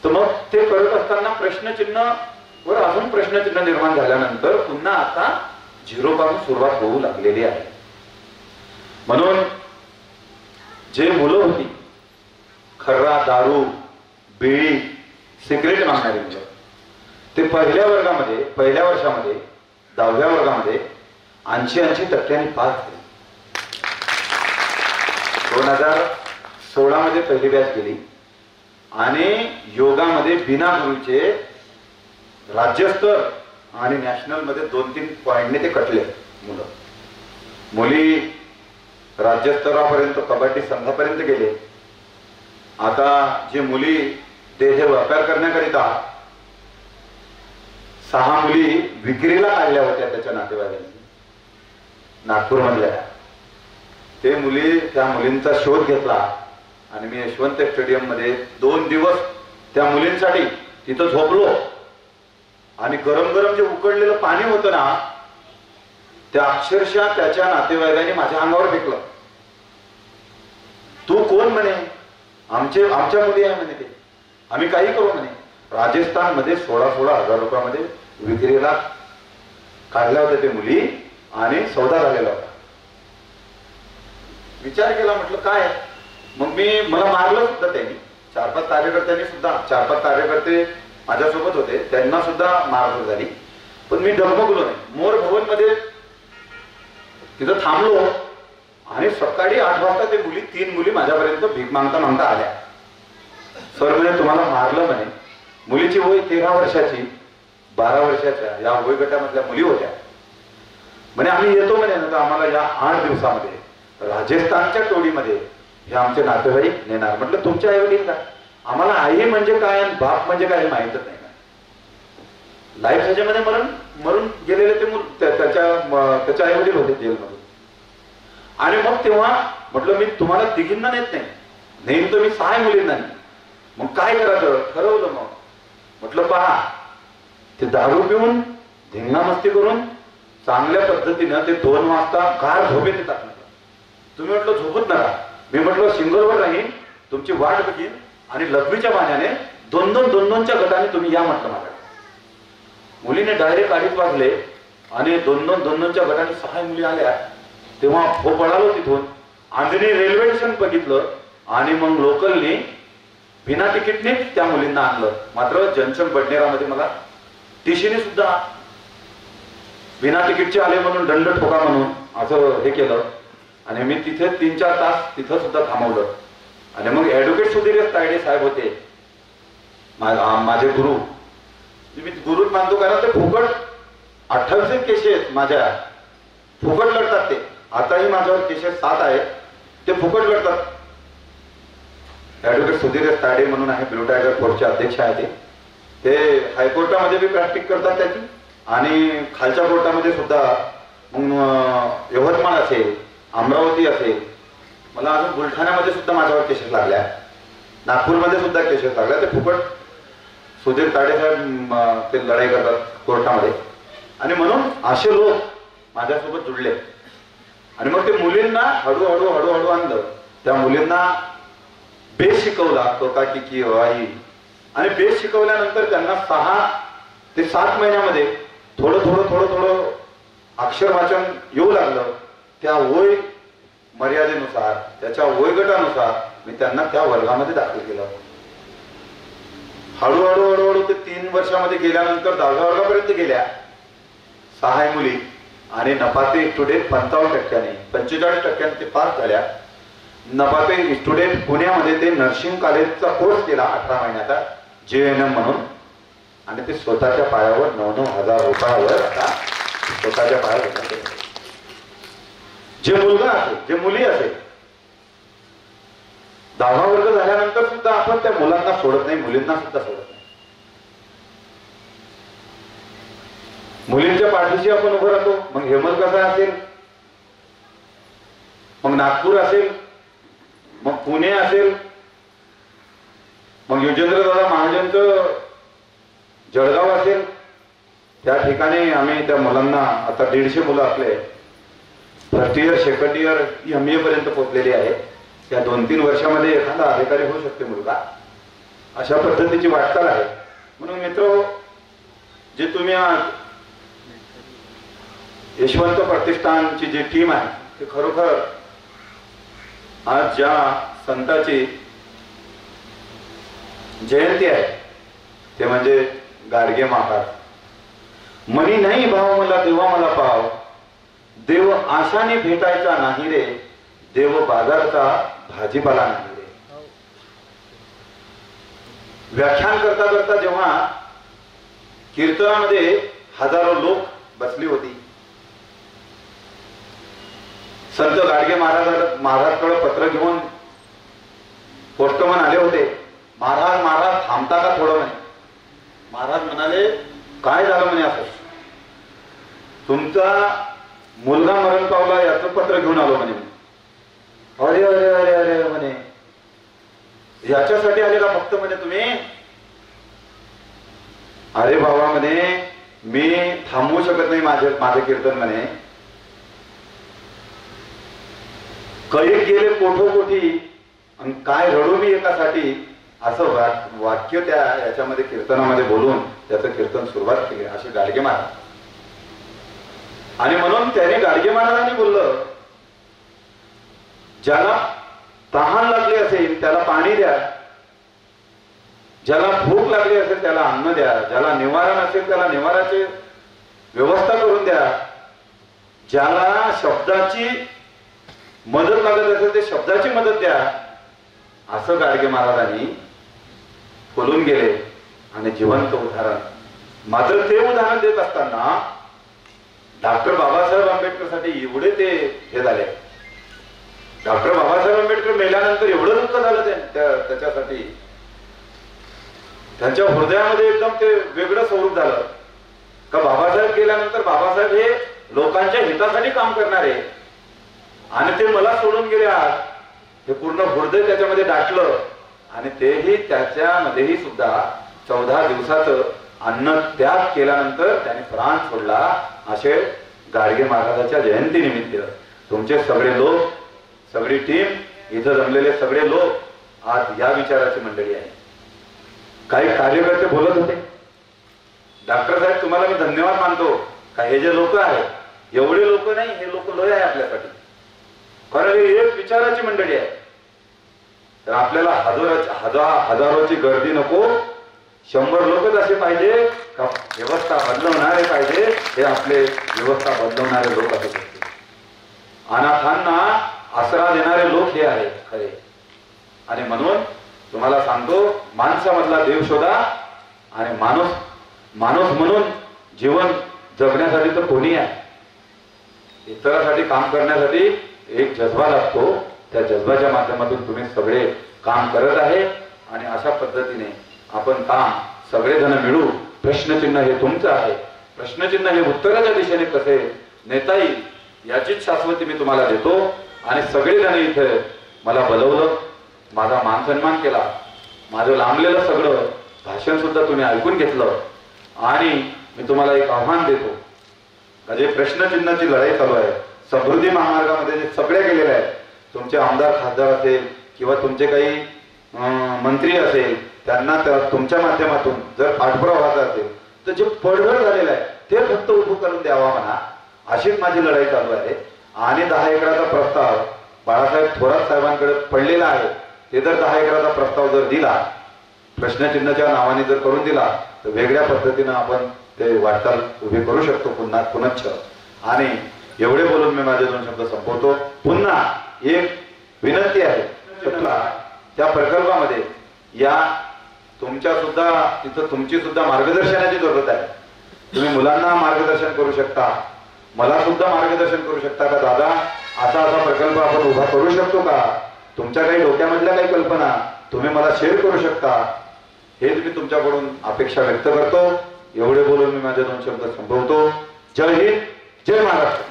तर मग ते करत असताना प्रश्नचिन्ह वर अजून प्रश्नचिन्ह निर्माण झाल्यानंतर पुन्हा आता झिरो पासून सुरुवात होऊ लागलेली आहे. म्हणून जे मुलं होती खर्रा, दारू, बिडी, सिगरेट मागणारी मुलं, ते पहिल्या वर्षामध्ये 10व्या वर्गामध्ये 80% पास झाले. 2016 मध्ये पहिली बॅच गेली आणि योगामध्ये बिना गुरुचे राज्यस्तर आणि नॅशनल मध्ये 2-3 पॉइंटने ते कटले मुलं. मुली राज्यस्तरापर्यंत कबड्डी संघापर्यंत गेले. आता जे मुली देह व्यापार करण्याकरिता 6 मुली विक्रीला काढल्या होत्या त्याच्या नातेवाईकांनी नागपूरमधल्या, ते मुली त्या मुलींचा शोध घेतला आणि मी यशवंत स्टेडियम मध्ये 2 दिवस त्या मुलींसाठी तिथं झोपलो. आणि गरम गरम जे उकडलेलं पाणी होतं ना, त्या अक्षरशः त्याच्या नातेवाईकांनी माझ्या अंगावर फेकलं. तू कोण म्हणे? आमच्या मुली आहे म्हणे, ते आम्ही काही करू म्हणे. राजस्थान मध्ये 16,000 रुपयामध्ये विक्रीला काढल्या होत्या ते मुली आणि सौदा झालेला होता. विचार केला, म्हटलं काय. मग मला मारलं सुद्धा त्यांनी. 4-5 कार्यकर्त्यांनी सुद्धा, 4-5 कार्यकर्ते माझ्यासोबत होते, त्यांना सुद्धा मारहाण झाली. पण मी डगमगलो नाही. मोर भवन मध्ये तिथं थांबलो आणि सकाळी 8 वाजता ते 3 मुली माझ्यापर्यंत भीक मागता मागता आल्या. सर म्हणे तुम्हाला मारलं म्हणे. मुलीची वय 13 वर्षाची, 12 वर्षाच्या या वय गटामधल्या मुली होत्या. म्हणे आम्ही येतो म्हणे, नंतर आम्हाला या 8 दिवसामध्ये राजस्थानच्या टोळीमध्ये हे आमचे नातेवाईक नेणार. म्हटलं तुमच्या आई वडील का? आम्हाला आई म्हणजे काय आणि बाप म्हणजे काय हे माहितच नाही का. लाईफ ह्याच्यामध्ये मरून गेलेले ते त्याच्या आई वडील होते जेलमध्ये. आणि मग तेव्हा म्हटलं मी तुम्हाला तिघींना नेत नाही, नेहमी तर मी 6 मुलींना नाही. मग काय करायचं ठरवलं. मग म्हटलं पहा, ते दारू पिऊन धिंगामस्ती करून चांगल्या पद्धतीनं ते 2 वाजता गार झोपेत येतात. तुम्ही म्हटलं झोपत नका. मी म्हटलं सिंगलवर राहीन, तुमची वाट बघीन आणि लघवीच्या पाण्याने 2-2च्या गटाने तुम्ही या म्हटलं माझ्या. मुलीने डायरेक्ट 2:30 वाजले आणि 2-2च्या गटाने 6 मुली आल्या. तेव्हा पळालो तिथून. आंजणी रेल्वे स्टेशन बघितलं आणि मग लोकलनी बिना तिकीटनेच त्या मुलींना आणलं. मात्र जंक्शन बडनेरामध्ये मला टीसीने सुद्धा बिना तिकीटचे आले म्हणून दंड ठोका म्हणून असं हे केलं. आणि मी तिथे 3-4 तास तिथं सुद्धा थांबवलं. आणि मग ऍडव्होकेट सुधीर तायडे साहेब होते माझे गुरु. मी गुरुच मानतो, कारण ते फुकट 28 केसेस माझ्या फुकट लढतात. ते आताही माझ्यावर केसेस 7 आहेत, ते फुकट लढतात. ऍडव्होकेट सुधीर तायडे म्हणून आहे, ब्लू टायगर कोर्टचे अध्यक्ष आहे. ते हायकोर्टामध्ये बी प्रॅक्टिस करतात त्याची आणि खालच्या कोर्टामध्ये सुद्धा. मग यवतमाळ असेल, अमरावती असेल, मला अजून बुलढाण्यामध्ये सुद्धा माझ्यावर केसेस लागल्या, नागपूरमध्ये सुद्धा केसेस लागल्या. ते फुकट सुधीर तायडे साहेब ते लढाई करतात कोर्टामध्ये. आणि म्हणून असे लोक माझ्यासोबत जुळले. आणि मग ते मुलींना हळूहळू आणलं. त्या मुलींना बेस शिकवला, तो का की आई. आणि बेस शिकवल्यानंतर त्यांना 6 ते 7 महिन्यामध्ये थोडं अक्षर वाचन येऊ लागलं. त्या वय मर्यादेनुसार, त्याच्या वय गटानुसार मी त्यांना त्या वर्गामध्ये दाखल केलं. हळूहळू ते 3 वर्षामध्ये गेल्यानंतर 10व्या वर्गापर्यंत गेल्या 6 मुली. आणि नपाते टुडे 55%, 45% ते पास झाल्या. नपाते स्टुडंट पुण्यामध्ये ते नर्सिंग कॉलेजचा कोर्स केला 18 महिन्याचा JNM म्हणून, आणि ते स्वतःच्या पायावर 9,000 रुपयावर आता स्वतःच्या पायावर उभा आहे. जे मुलगा असेल, जे मुली असेल, 10वा वर्ग झाल्यानंतर सुद्धा आपण त्या मुलांना सोडत नाही, मुलींना सुद्धा सोडत नाही. मुलींच्या पाठीशी आपण उभं राहतो. मग हेमल कसा असेल, मग नागपूर असेल, मग पुणे असेल, मग योगेंद्रदादा महाजनचं जळगाव असेल, त्या ठिकाणी आम्ही त्या मुलांना आता 150 मुलं आपले first year, second year, MA पर्यंत पोहोचलेली आहे. त्या 2-3 वर्षामध्ये एखादा अधिकारी होऊ शकते मुलगा. अशा पद्धतीची वाटचाल आहे. म्हणून मित्र, जे तुम्ही आज यशवंत प्रतिष्ठानची जी टीम आहे, ते खरोखर आज ज्या संताची जयंती आहे ते म्हणजे गाडगे महाराज. मनी नाही भाव मला देवा मला पाव, देव आशाने भेटायचा नाही रे, देव बाजारचा भाजीपाला नाही रे. व्याख्यान करता करता जेव्हा कीर्तनामध्ये हजारो लोक बसली होती, संत गाडगे महाराजकडे पत्र घेऊन पोस्टमन आले होते. महाराज महाराज थांबता का थोडं म्हणे. महाराज म्हणाले, काय झालं म्हणे, असं तुमचा मुलगा मरण पावला याचं पत्र घेऊन आलो म्हणे. अरे अरे अरे अरे म्हणे, याच्यासाठी आले का फक्त म्हणे तुम्ही. अरे बाबा म्हणे, मी थांबवू शकत नाही माझे कीर्तन म्हणे. कळीत गेले कोठोकोठी आणि काय रडू मी एकासाठी, असं वाक्य त्या याच्यामध्ये कीर्तनामध्ये बोलून त्याचं कीर्तन सुरुवात केली. असे गाडगे महाराज. आणि म्हणून त्याने गाडगे महाराजांनी बोललं, ज्याला तहान लागली असेल त्याला पाणी द्या, ज्याला भूक लागली असेल त्याला अन्न द्या, ज्याला निवारा नसेल त्याला निवाराची व्यवस्था करून द्या, ज्याला शब्दाची मदत लागत असेल ते शब्दाची मदत द्या. असं गाडगे महाराजांनी बोलून गेले. आणि जिवंत उदाहरण. मात्र ते उदाहरण देत असताना डॉक्टर बाबासाहेब आंबेडकरसाठी एवढे ते हे झाले. डॉक्टर बाबासाहेब आंबेडकर मेल्यानंतर एवढं दुःख झालं त्याच्यासाठी. त्यांच्या हृदयामध्ये एकदम ते वेगळं स्वरूप झालं का बाबासाहेब गेल्यानंतर बाबासाहेब हे लोकांच्या हितासाठी काम करणारे, आणि ते मला सोडून गेले. आज हे पूर्ण हृदय त्याच्यामध्ये दाटलं. आणि तेही त्याच्यामध्येही सुद्धा 14 दिवसाचं अन्न त्याग केल्यानंतर त्याने प्राण सोडला. असे गाडगे महाराजाच्या जयंती निमित्त तुमचे सगळे लोक, सगळी टीम, इथं जमलेले सगळे लोक आज या विचाराची मंडळी आहे. काही कार्यकर्ते बोलत होते, डॉक्टर साहेब तुम्हाला मी धन्यवाद मानतो का हे जे लोक आहेत एवढे लोक नाही, हे लोक लय आहे आपल्यासाठी. कारण ही एक विचाराची मंडळी आहे. तर आपल्याला हजारोची गर्दी नको, 100 लोकच असे पाहिजे का व्यवस्था बदलवणारे पाहिजे. हे आपले व्यवस्था बदलवणारे लोक असू शकते. अनाथांना आसरा देणारे लोक हे आहेत खरे. आणि म्हणून तुम्हाला सांगतो, माणसामधला देव शोधा. आणि माणूस म्हणून जीवन जगण्यासाठी तर कोणी आहे. इतरांसाठी काम करण्यासाठी एक जज्बा लागतो. त्या जज्बाच्या माध्यमातून तुम्ही सगळे काम करत आहे. आणि अशा पद्धतीने आपण काम सगळेजण मिळू. प्रश्नचिन्ह हे तुमचं आहे. प्रश्नचिन्ह हे उत्तराच्या दिशेने कसे नेता येईल याचीच शाश्वती मी तुम्हाला देतो. आणि सगळेजण इथे मला बोलवलं, माझा मान सन्मान केला, माझं लांबलेलं सगळं भाषण सुद्धा तुम्ही ऐकून घेतलं. आणि मी तुम्हाला एक आव्हान देतो का जे प्रश्नचिन्हाची लढाई चालू आहे, समृद्धी महामार्गामध्ये जे सगळे गेलेले आहेत, तुमचे आमदार खासदार असेल किंवा तुमचे काही मंत्री असेल, त्यांना तुमच्या माध्यमातून जर पाठपुरावा व्हायचा असेल तर जे पडझड झालेलं आहे ते फक्त उभं करून द्यावा म्हणा. अशीच माझी लढाई चालू आहे. आणि 10 एकराचा प्रस्ताव बाळासाहेब थोरात साहेबांकडे पडलेला आहे. ते जर 10 एकराचा प्रस्ताव जर दिला, प्रश्नचिन्हाच्या नावाने जर करून दिला, तर वेगळ्या पद्धतीनं आपण ते वाटचाल उभी करू शकतो पुनश्च. आणि एवढे बोलून मी माझे 2 शब्द संपवतो. पुन्हा एक विनंती आहे तुला त्या प्रकल्पामध्ये या तुमच्या सुद्धा तिथं तुमची सुद्धा मार्गदर्शनाची जरूरत आहे. तुम्ही मुलांना मार्गदर्शन करू शकता, मला सुद्धा मार्गदर्शन करू शकता का दादा असा असा प्रकल्प आपण उभा करू शकतो का, तुमच्या काही डोक्यामधल्या काही कल्पना तुम्ही मला शेअर करू शकता, हेच मी तुमच्याकडून अपेक्षा व्यक्त करतो. एवढे बोलून मी माझे 2 शब्द संपवतो. जय हिंद, जय महाराष्ट्र.